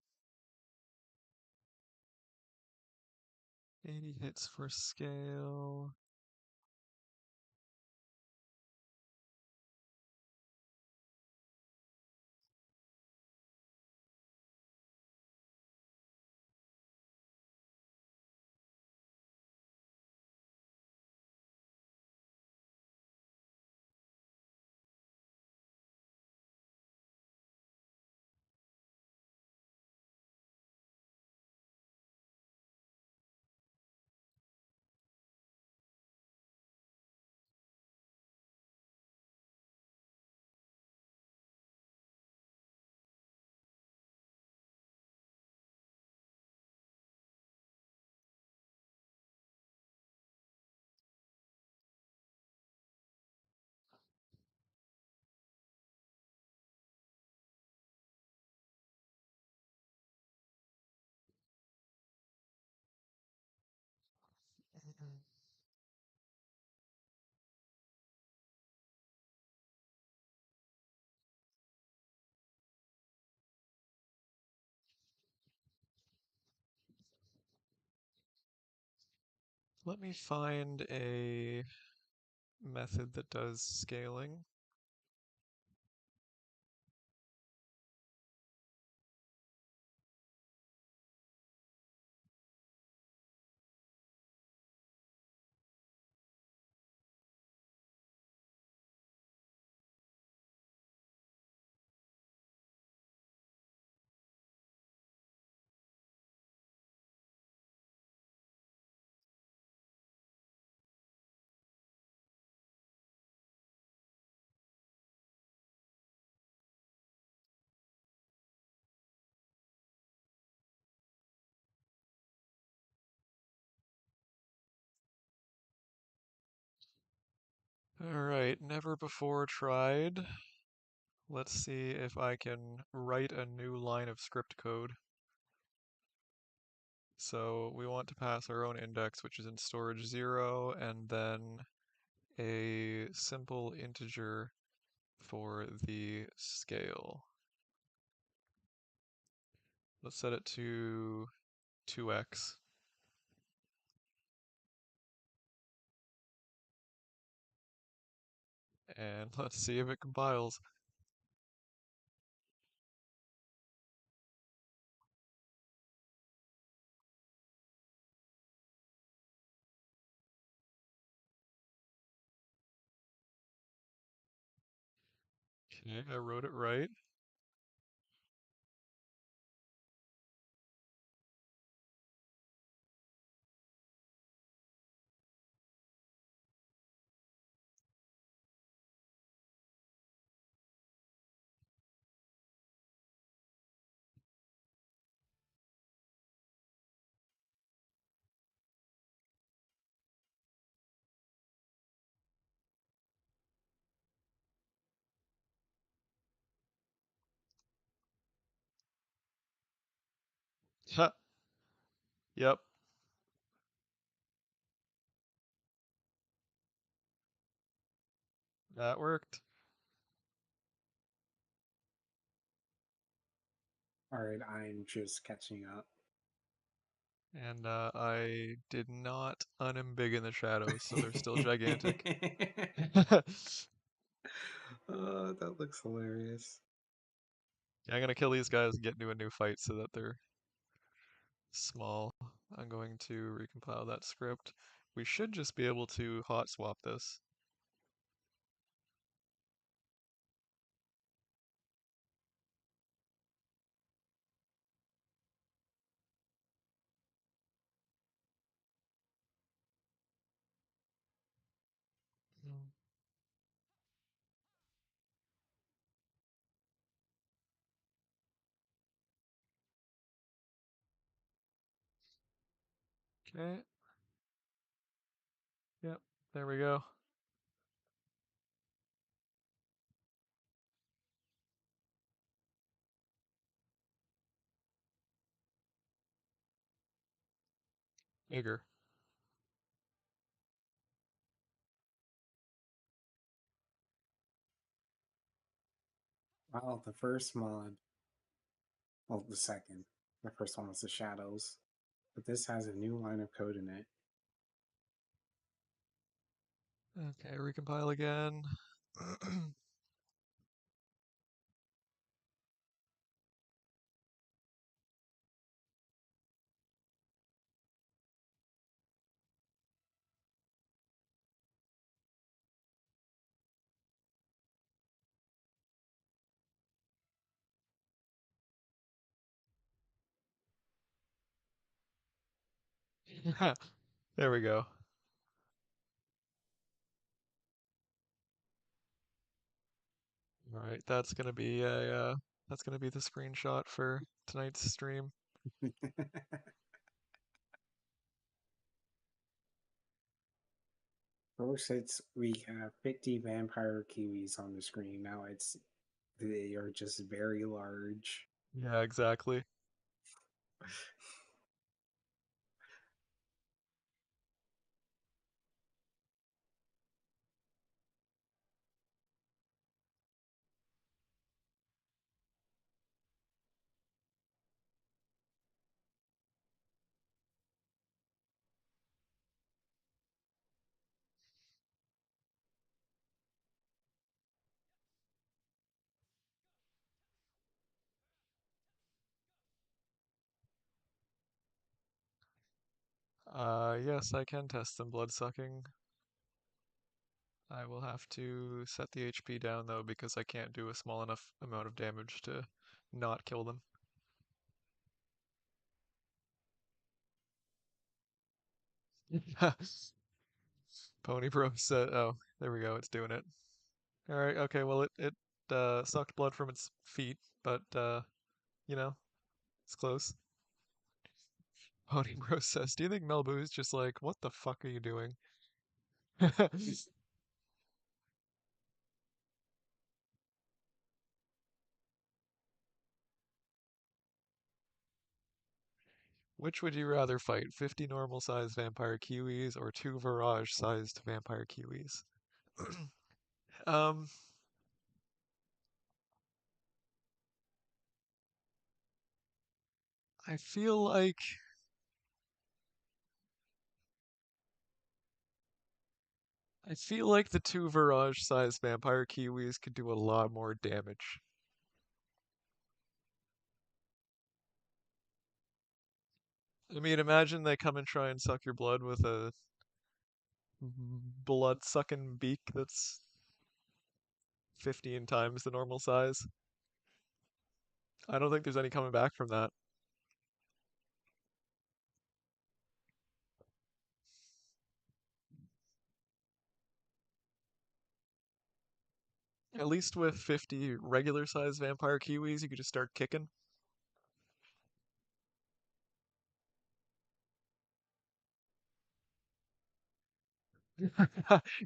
80 hits for scale. Let me find a method that does scaling. Alright, never before tried. Let's see if I can write a new line of script code. So we want to pass our own index, which is in storage 0, and then a simple integer for the scale. Let's set it to 2x. And let's see if it compiles. Okay, I wrote it right. Ha! Yep. That worked. Alright, I'm just catching up. And I did not unembiggen the shadows, so they're still gigantic. That looks hilarious. Yeah, I'm gonna kill these guys and get into a new fight so that they're small. I'm going to recompile that script. We should just be able to hot swap this. Mm. Okay, yep, there we go. Eager. Wow, the first mod, well, the second. The first one was the Shadows, but this has a new line of code in it. Okay, recompile again. There we go. All right, that's gonna be the screenshot for tonight's stream. First, we have 50 vampire kiwis on the screen. Now they are just very large. Yeah, exactly. Yes, I can test some blood sucking. I will have to set the HP down though because I can't do a small enough amount of damage to not kill them. Pony Bro said, "Oh, there we go. It's doing it." All right. Okay. Well, it sucked blood from its feet, but you know, it's close. Pony Bro says, "Do you think Melbu is just like, what the fuck are you doing?" Which would you rather fight, 50 normal-sized vampire kiwis or two Virage-sized vampire kiwis? Um, I feel like I feel like the two Virage-sized vampire kiwis could do a lot more damage. I mean, imagine they come and try and suck your blood with a blood-sucking beak that's 15 times the normal size. I don't think there's any coming back from that. At least with 50 regular-sized vampire kiwis, you could just start kicking.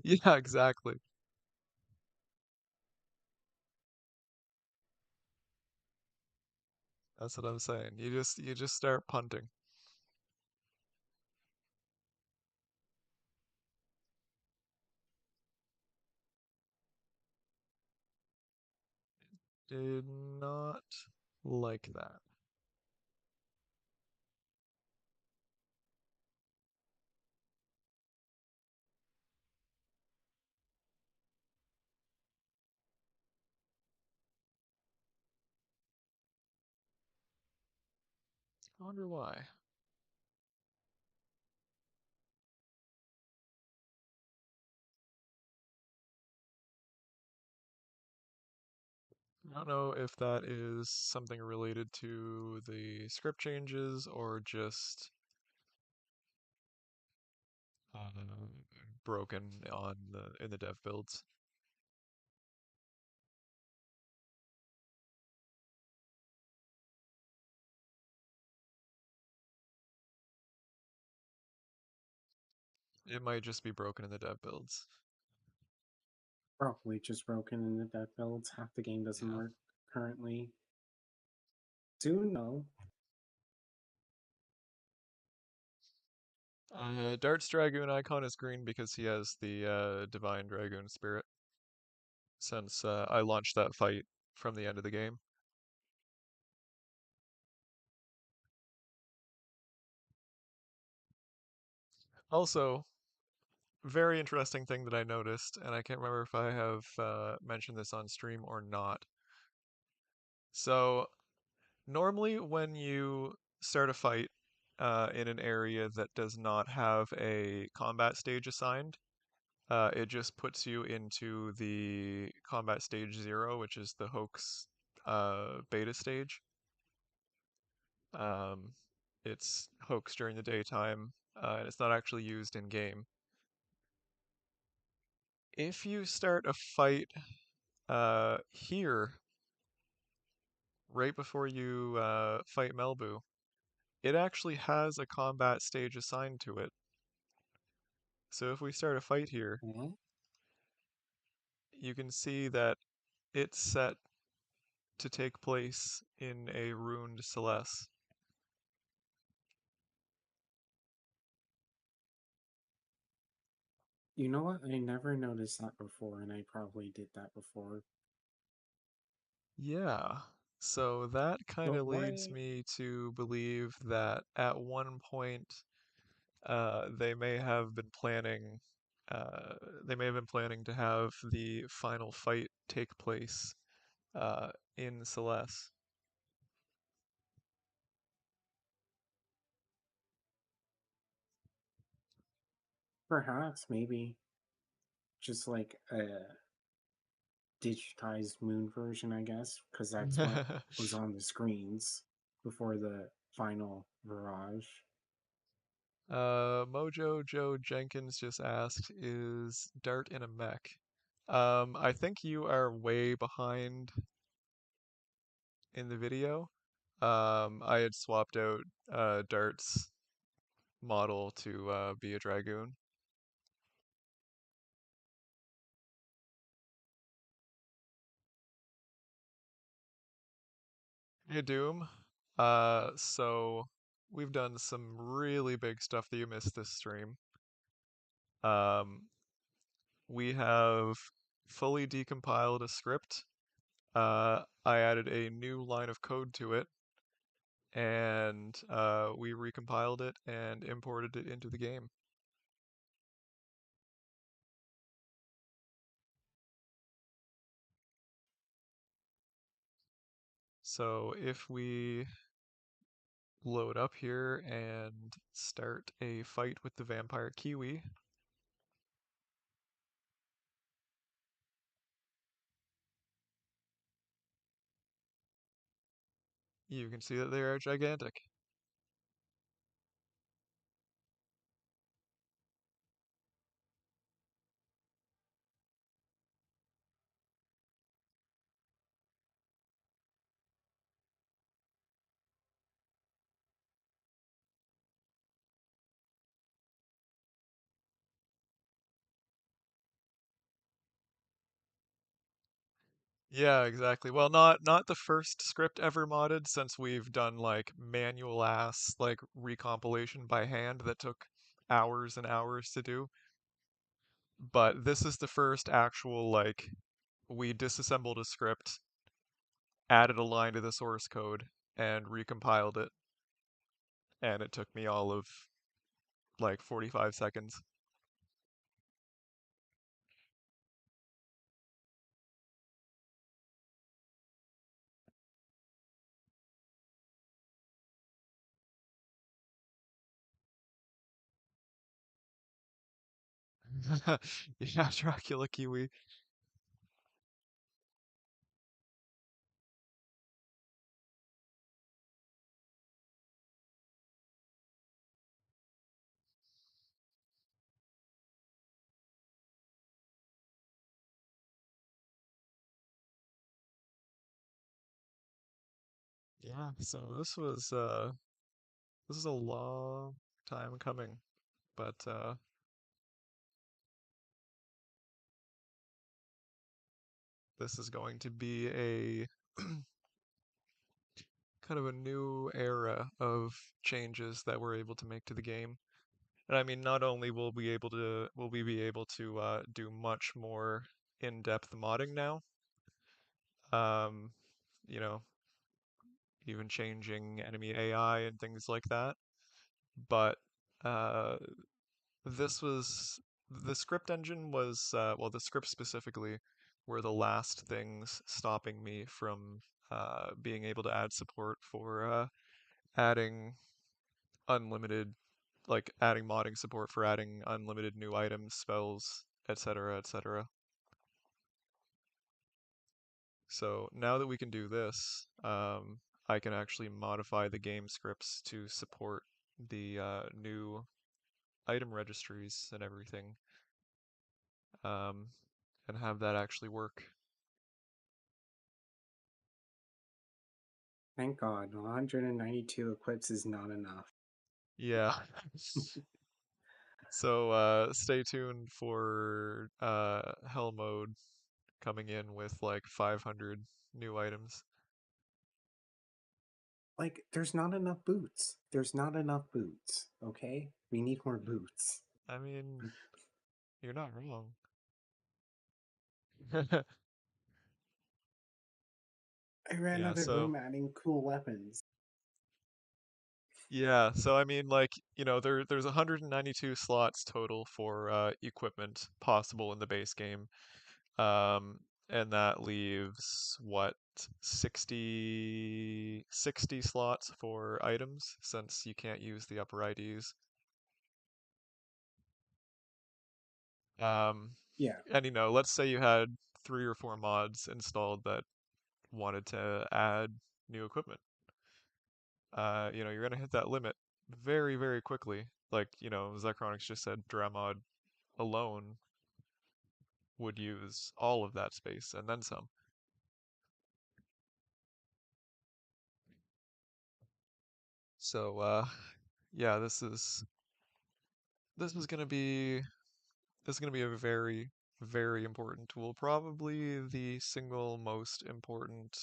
Yeah, exactly. That's what I'm saying. You just start punting. Did not like that. I wonder why. I don't know if that is something related to the script changes or just uh, broken on the in the dev builds. It might just be broken in the dev builds. Probably just broken in the dev builds. Half the game doesn't Yeah. work currently. Soon, no. Dart's Dragoon icon is green because he has the Divine Dragoon spirit, since I launched that fight from the end of the game. Also, very interesting thing that I noticed, and I can't remember if I have mentioned this on stream or not. So, normally when you start a fight in an area that does not have a combat stage assigned, it just puts you into the combat stage 0, which is the hoax beta stage. Um, it's hoax during the daytime, and it's not actually used in game. If you start a fight here, right before you fight Melbu, it actually has a combat stage assigned to it. So if we start a fight here, Hmm? you can see that it's set to take place in a ruined Celeste. You know what? I never noticed that before, and I probably did that before. Yeah. So that kind But of leads why? me to believe that at one point they may have been planning uh, they may have been planning to have the final fight take place uh, in Celeste. Perhaps, maybe. Just like a digitized moon version, I guess, because that's what was on the screens before the final Virage. Mojo Joe Jenkins just asked, "Is Dart in a mech?" I think you are way behind in the video. I had swapped out Dart's model to be a Dragoon. Hey Doom. So we've done some really big stuff that you missed this stream. Um, we have fully decompiled a script. I added a new line of code to it, and we recompiled it and imported it into the game. So if we load up here and start a fight with the vampire Kiwi, you can see that they are gigantic. Yeah, exactly. Well, not the first script ever modded, since we've done like manual ass like recompilation by hand that took hours and hours to do. But this is the first actual like we disassembled a script, added a line to the source code, and recompiled it, and it took me all of like 45 seconds. Yeah, Dracula Kiwi. Yeah, so this is a long time coming, but this is going to be a kind of a new era of changes that we're able to make to the game. And I mean, not only will we be able to do much more in-depth modding now, um, you know, even changing enemy AI and things like that, but uh, this was the script engine was well, the script specifically were the last things stopping me from being able to add support for adding unlimited, like adding modding support for adding unlimited new items, spells, etc., etc. So now that we can do this, I can actually modify the game scripts to support the new item registries and everything, um, and have that actually work. Thank God, 192 equips is not enough. Yeah. So stay tuned for Hell mode coming in with like 500 new items. Like, there's not enough boots. There's not enough boots, okay? We need more boots. I mean, you're not wrong. I ran Yeah, out of so room adding cool weapons. yeah, so I mean like, there's 192 slots total for equipment possible in the base game. Um and that leaves what, 60 slots for items since you can't use the upper IDs. Um Yeah, and let's say you had 3 or 4 mods installed that wanted to add new equipment. You're gonna hit that limit very, very quickly. Like, Zycronix just said, Dramod alone would use all of that space and then some. So, yeah, this is gonna be this is gonna be a very, very important tool. Probably the single most important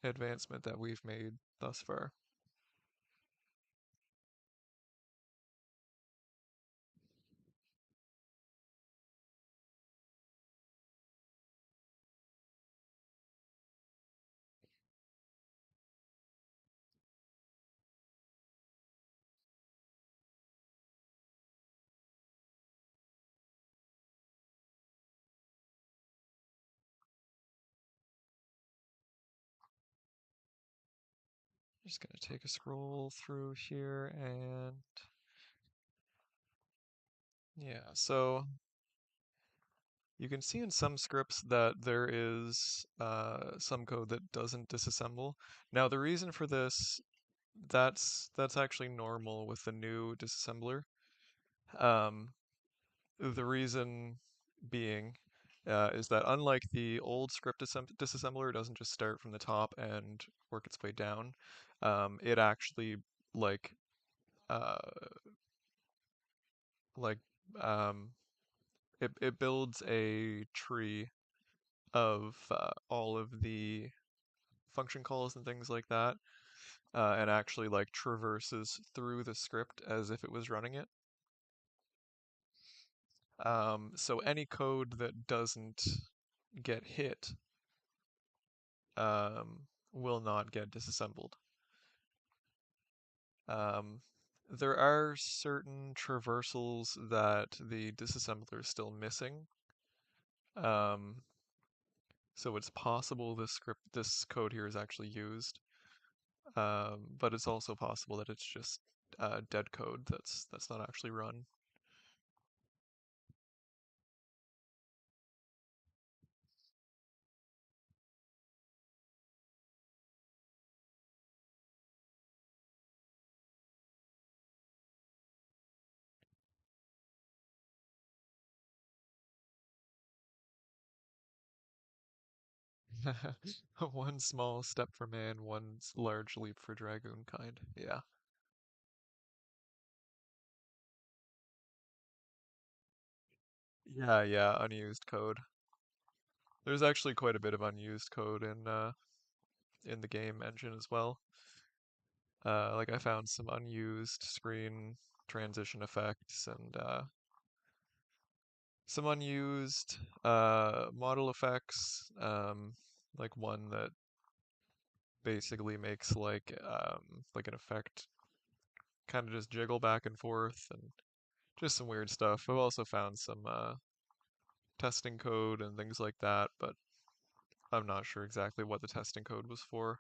advancement that we've made thus far. Just gonna take a scroll through here and yeah, so you can see in some scripts that there is some code that doesn't disassemble. Now, the reason for this, that's actually normal with the new disassembler. Um, the reason being is that unlike the old script disassembler, it doesn't just start from the top and work its way down. It actually like uh, like um, it builds a tree of all of the function calls and things like that, and actually like traverses through the script as if it was running it. So any code that doesn't get hit will not get disassembled. Um, there are certain traversals that the disassembler is still missing. Um, so it's possible this code here is actually used. But it's also possible that it's just dead code that's not actually run. One small step for man, one large leap for Dragoon-kind. Yeah. Yeah, yeah, unused code. There's actually quite a bit of unused code in the game engine as well. Like I found some unused screen transition effects and some unused model effects, like one that basically makes like an effect kind of just jiggle back and forth and just some weird stuff. I've also found some testing code and things like that, but I'm not sure exactly what the testing code was for.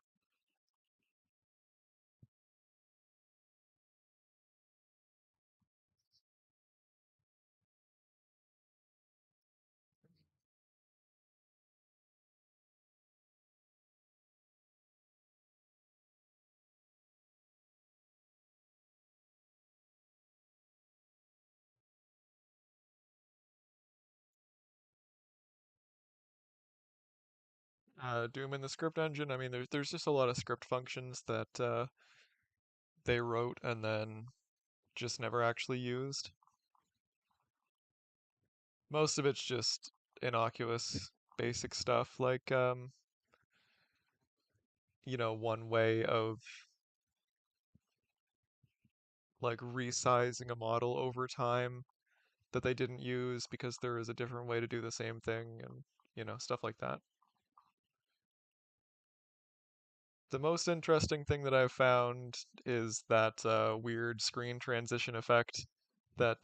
Doom in the script engine, I mean, there's just a lot of script functions that they wrote and then just never actually used. Most of it's just innocuous, basic stuff like one way of like resizing a model over time that they didn't use because there is a different way to do the same thing and stuff like that. The most interesting thing that I've found is that weird screen transition effect that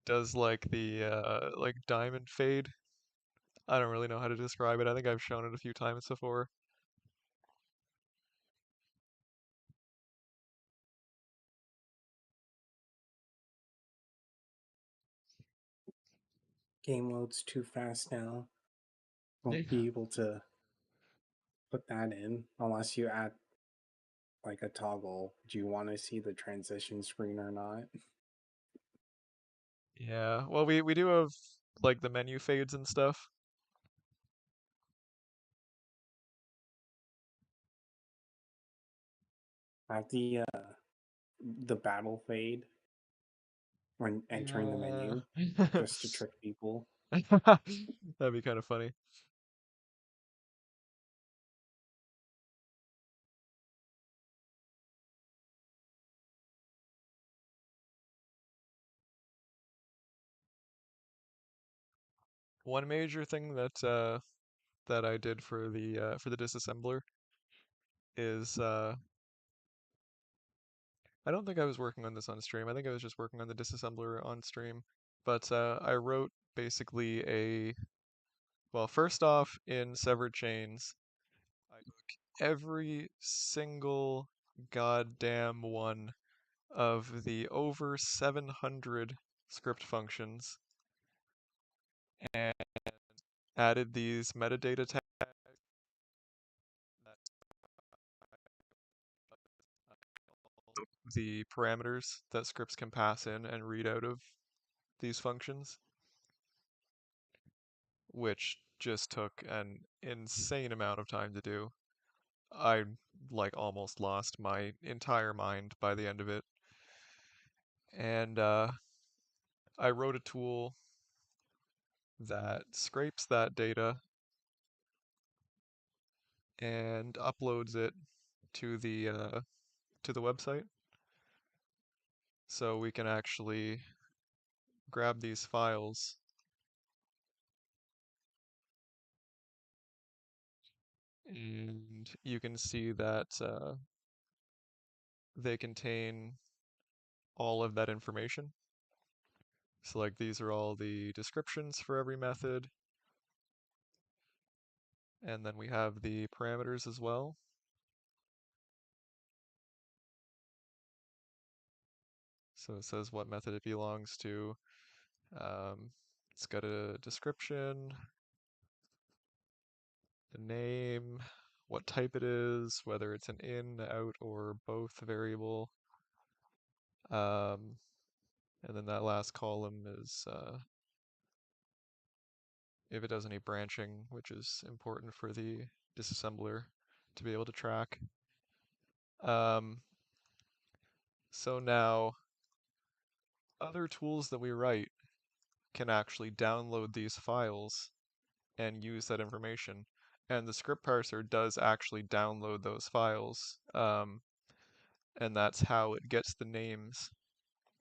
does like the like diamond fade. I don't really know how to describe it. I think I've shown it a few times before. Game loads too fast now. Yeah. Won't be able to put that in unless you add like a toggle. Do you want to see the transition screen or not? Yeah. Well, we do have like the menu fades and stuff. Add the battle fade when entering the Yeah. menu, just to trick people. That'd be kind of funny. One major thing that I did for the disassembler is I don't think I was working on this on stream. I think I was just working on the disassembler on stream. But I wrote basically well, first off, in Severed Chains, I took every single goddamn one of the over 700 script functions and added these metadata tags that the parameters that scripts can pass in and read out of these functions, which just took an insane amount of time to do. I like almost lost my entire mind by the end of it. And I wrote a tool that scrapes that data and uploads it to the website, so we can actually grab these files and you can see that they contain all of that information. So like these are all the descriptions for every method, and then we have the parameters as well. So it says what method it belongs to. Um, it's got a description, the name, what type it is, whether it's an in, out, or both variable. Um, and then that last column is if it does any branching, which is important for the disassembler to be able to track. Um, so now other tools that we write can actually download these files and use that information. And the script parser does actually download those files. and that's how it gets the names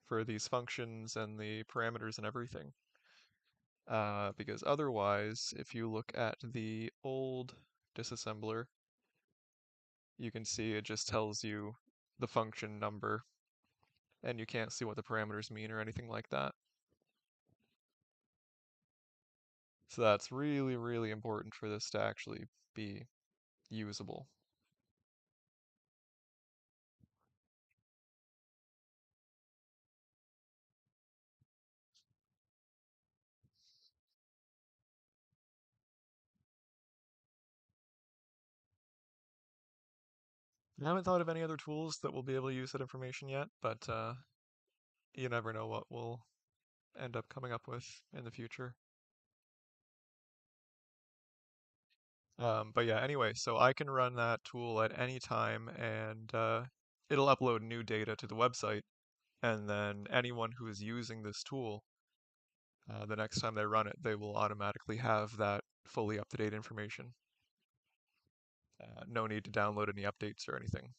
for these functions and the parameters and everything. Because otherwise, if you look at the old disassembler, you can see it just tells you the function number, and you can't see what the parameters mean or anything like that. So that's really, really important for this to actually be usable. I haven't thought of any other tools that will be able to use that information yet, but you never know what we'll end up coming up with in the future. But yeah, anyway, so I can run that tool at any time and it'll upload new data to the website. And then anyone who is using this tool, the next time they run it, they will automatically have that fully up-to-date information. No need to download any updates or anything.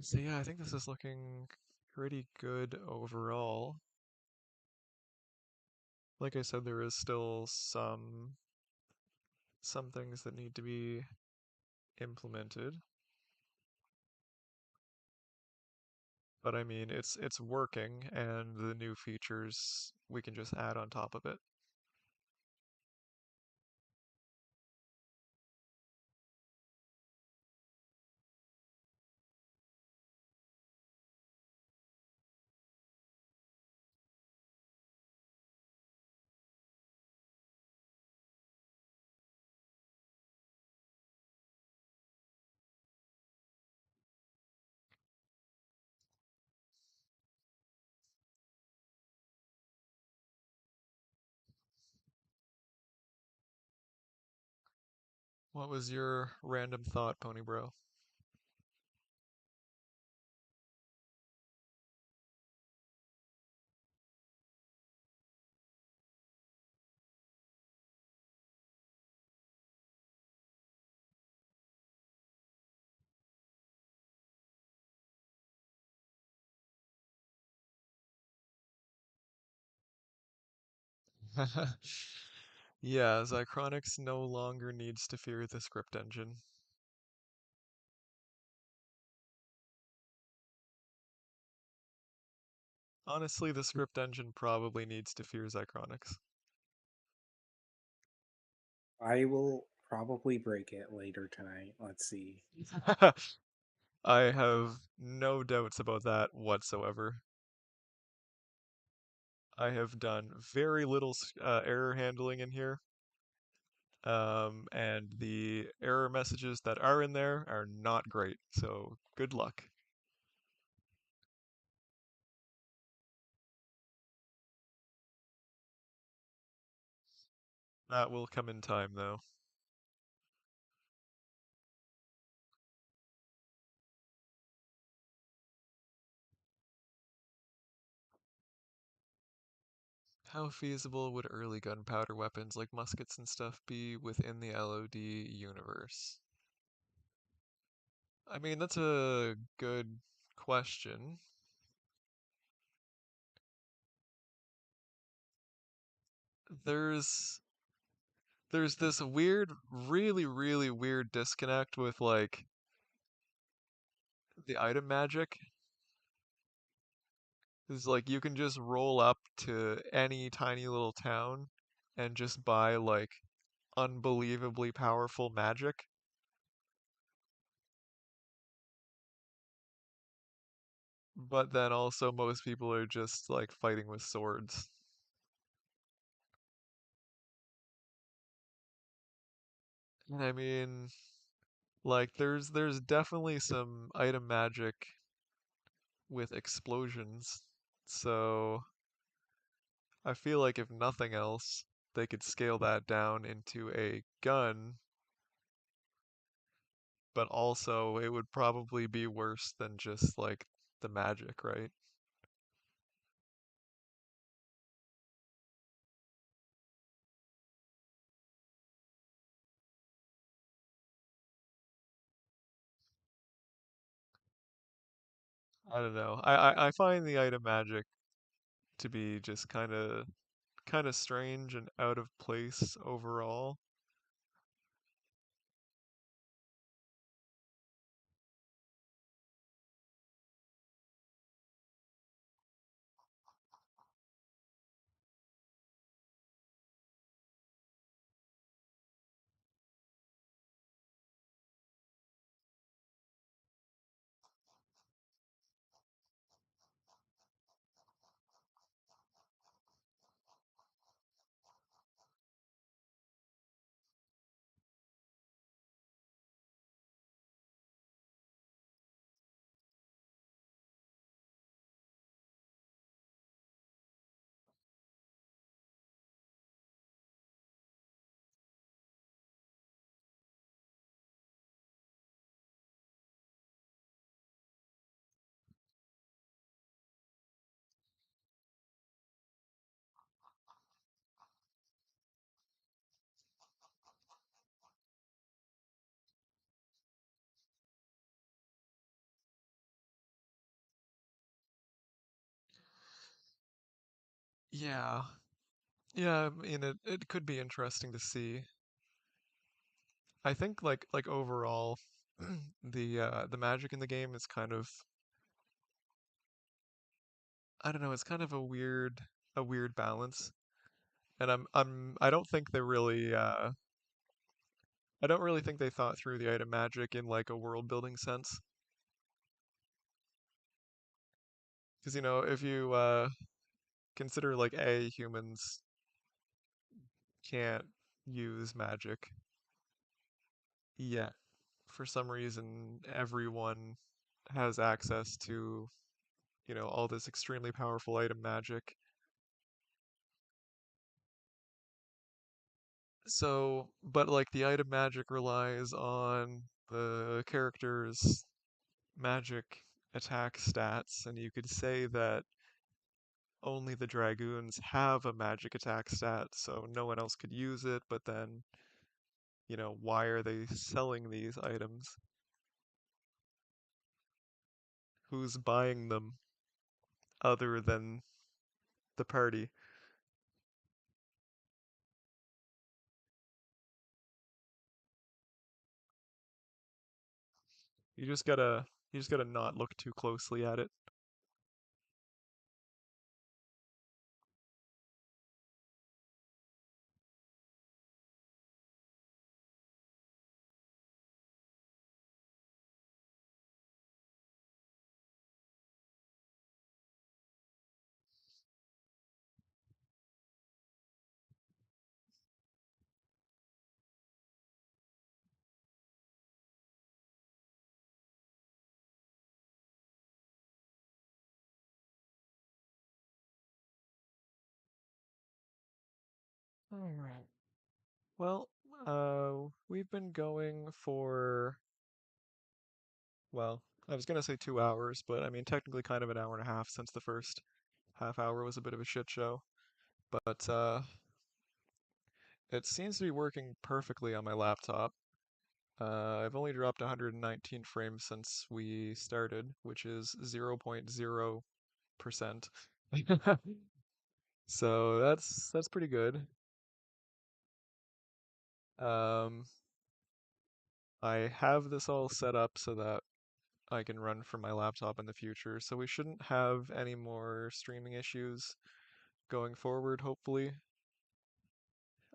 So yeah, I think this is looking pretty good overall. Like I said, there is still some things that need to be implemented. But I mean, it's working, and the new features we can just add on top of it. What was your random thought, Pony Bro? Yeah, Zycronix no longer needs to fear the script engine. Honestly, the script engine probably needs to fear Zycronix. I will probably break it later tonight. Let's see. I have no doubts about that whatsoever. I have done very little error handling in here, and the error messages that are in there are not great, so good luck. That will come in time, though. How feasible would early gunpowder weapons like muskets and stuff be within the LOD universe? I mean, that's a good question. There's there's this weird, really, really weird disconnect with like the item magic. Is like you can just roll up to any tiny little town and just buy like unbelievably powerful magic. But then also most people are just like fighting with swords. And I mean, like there's definitely some item magic with explosions. So I feel like if nothing else, they could scale that down into a gun but also it would probably be worse than just like the magic, right? I don't know. I find the item magic to be just kind of strange and out of place overall. Yeah. Yeah, I mean it could be interesting to see. I think like overall the magic in the game is kind of I don't know, it's kind of a weird balance. And I don't think I don't really think they thought through the item magic in like a world building sense. Because if you consider like humans can't use magic yet. For some reason, everyone has access to, all this extremely powerful item magic. So, but like the item magic relies on the character's magic attack stats, and you could say that only the Dragoons have a magic attack stat, so no one else could use it, but then, why are they selling these items? Who's buying them other than the party? You just gotta you just gotta not look too closely at it. All right. Well, we've been going for, well, I was gonna say 2 hours, but I mean technically kind of an hour and a half since the first half hour was a bit of a shit show. But it seems to be working perfectly on my laptop. I've only dropped 119 frames since we started, which is 0.0%. So that's pretty good. Um, I have this all set up so that I can run from my laptop in the future, so we shouldn't have any more streaming issues going forward, hopefully.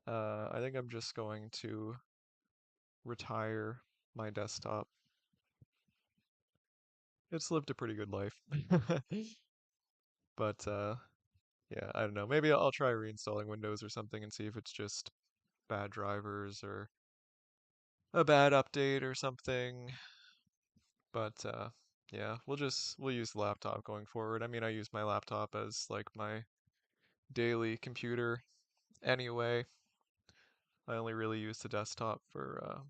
I think I'm just going to retire my desktop. It's lived a pretty good life. But yeah, I don't know. Maybe I'll try reinstalling Windows or something and see if it's just bad drivers or a bad update or something. But yeah, we'll use the laptop going forward. I mean, I use my laptop as like my daily computer anyway. I only really use the desktop for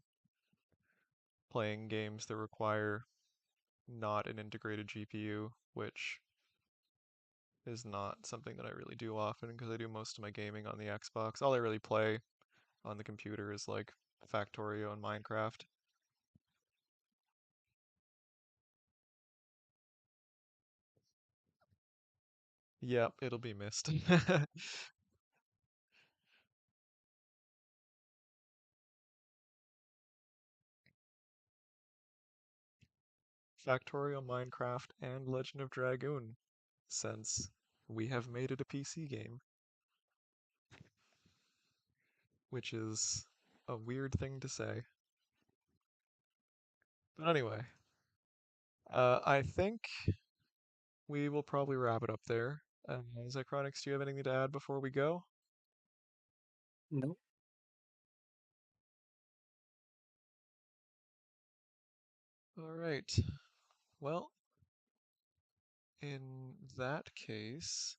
playing games that require not an integrated GPU, which is not something that I really do often because I do most of my gaming on the Xbox. All I really play on the computer is like Factorio and Minecraft. Yep, it'll be missed. Factorio, Minecraft, and Legend of Dragoon, since we have made it a PC game, which is a weird thing to say. But anyway, I think we will probably wrap it up there. Zychronics, do you have anything to add before we go? Nope. All right. Well, in that case,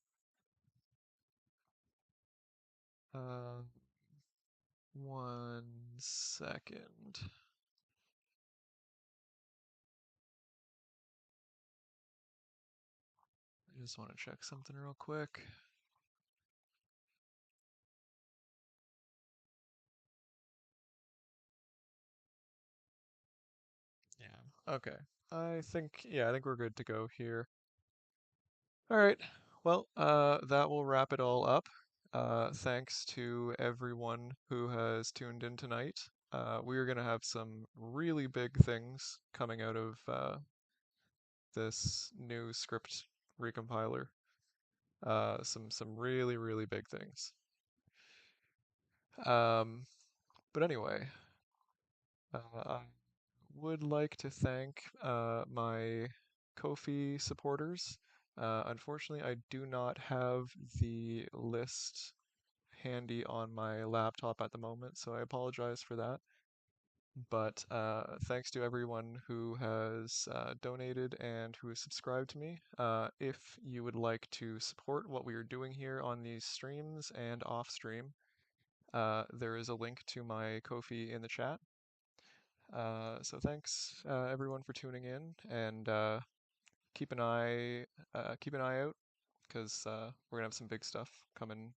uh, 1 second. I just want to check something real quick. Yeah. Okay. I think we're good to go here. All right. Well, that will wrap it all up. Thanks to everyone who has tuned in tonight. We are going to have some really big things coming out of this new script recompiler. Some really, really big things. But anyway, I would like to thank my Ko-fi supporters. Unfortunately, I do not have the list handy on my laptop at the moment, so I apologize for that. But thanks to everyone who has donated and who has subscribed to me. If you would like to support what we are doing here on these streams and off stream, there is a link to my Ko-fi in the chat. So thanks everyone for tuning in, and keep an eye out because we're gonna have some big stuff coming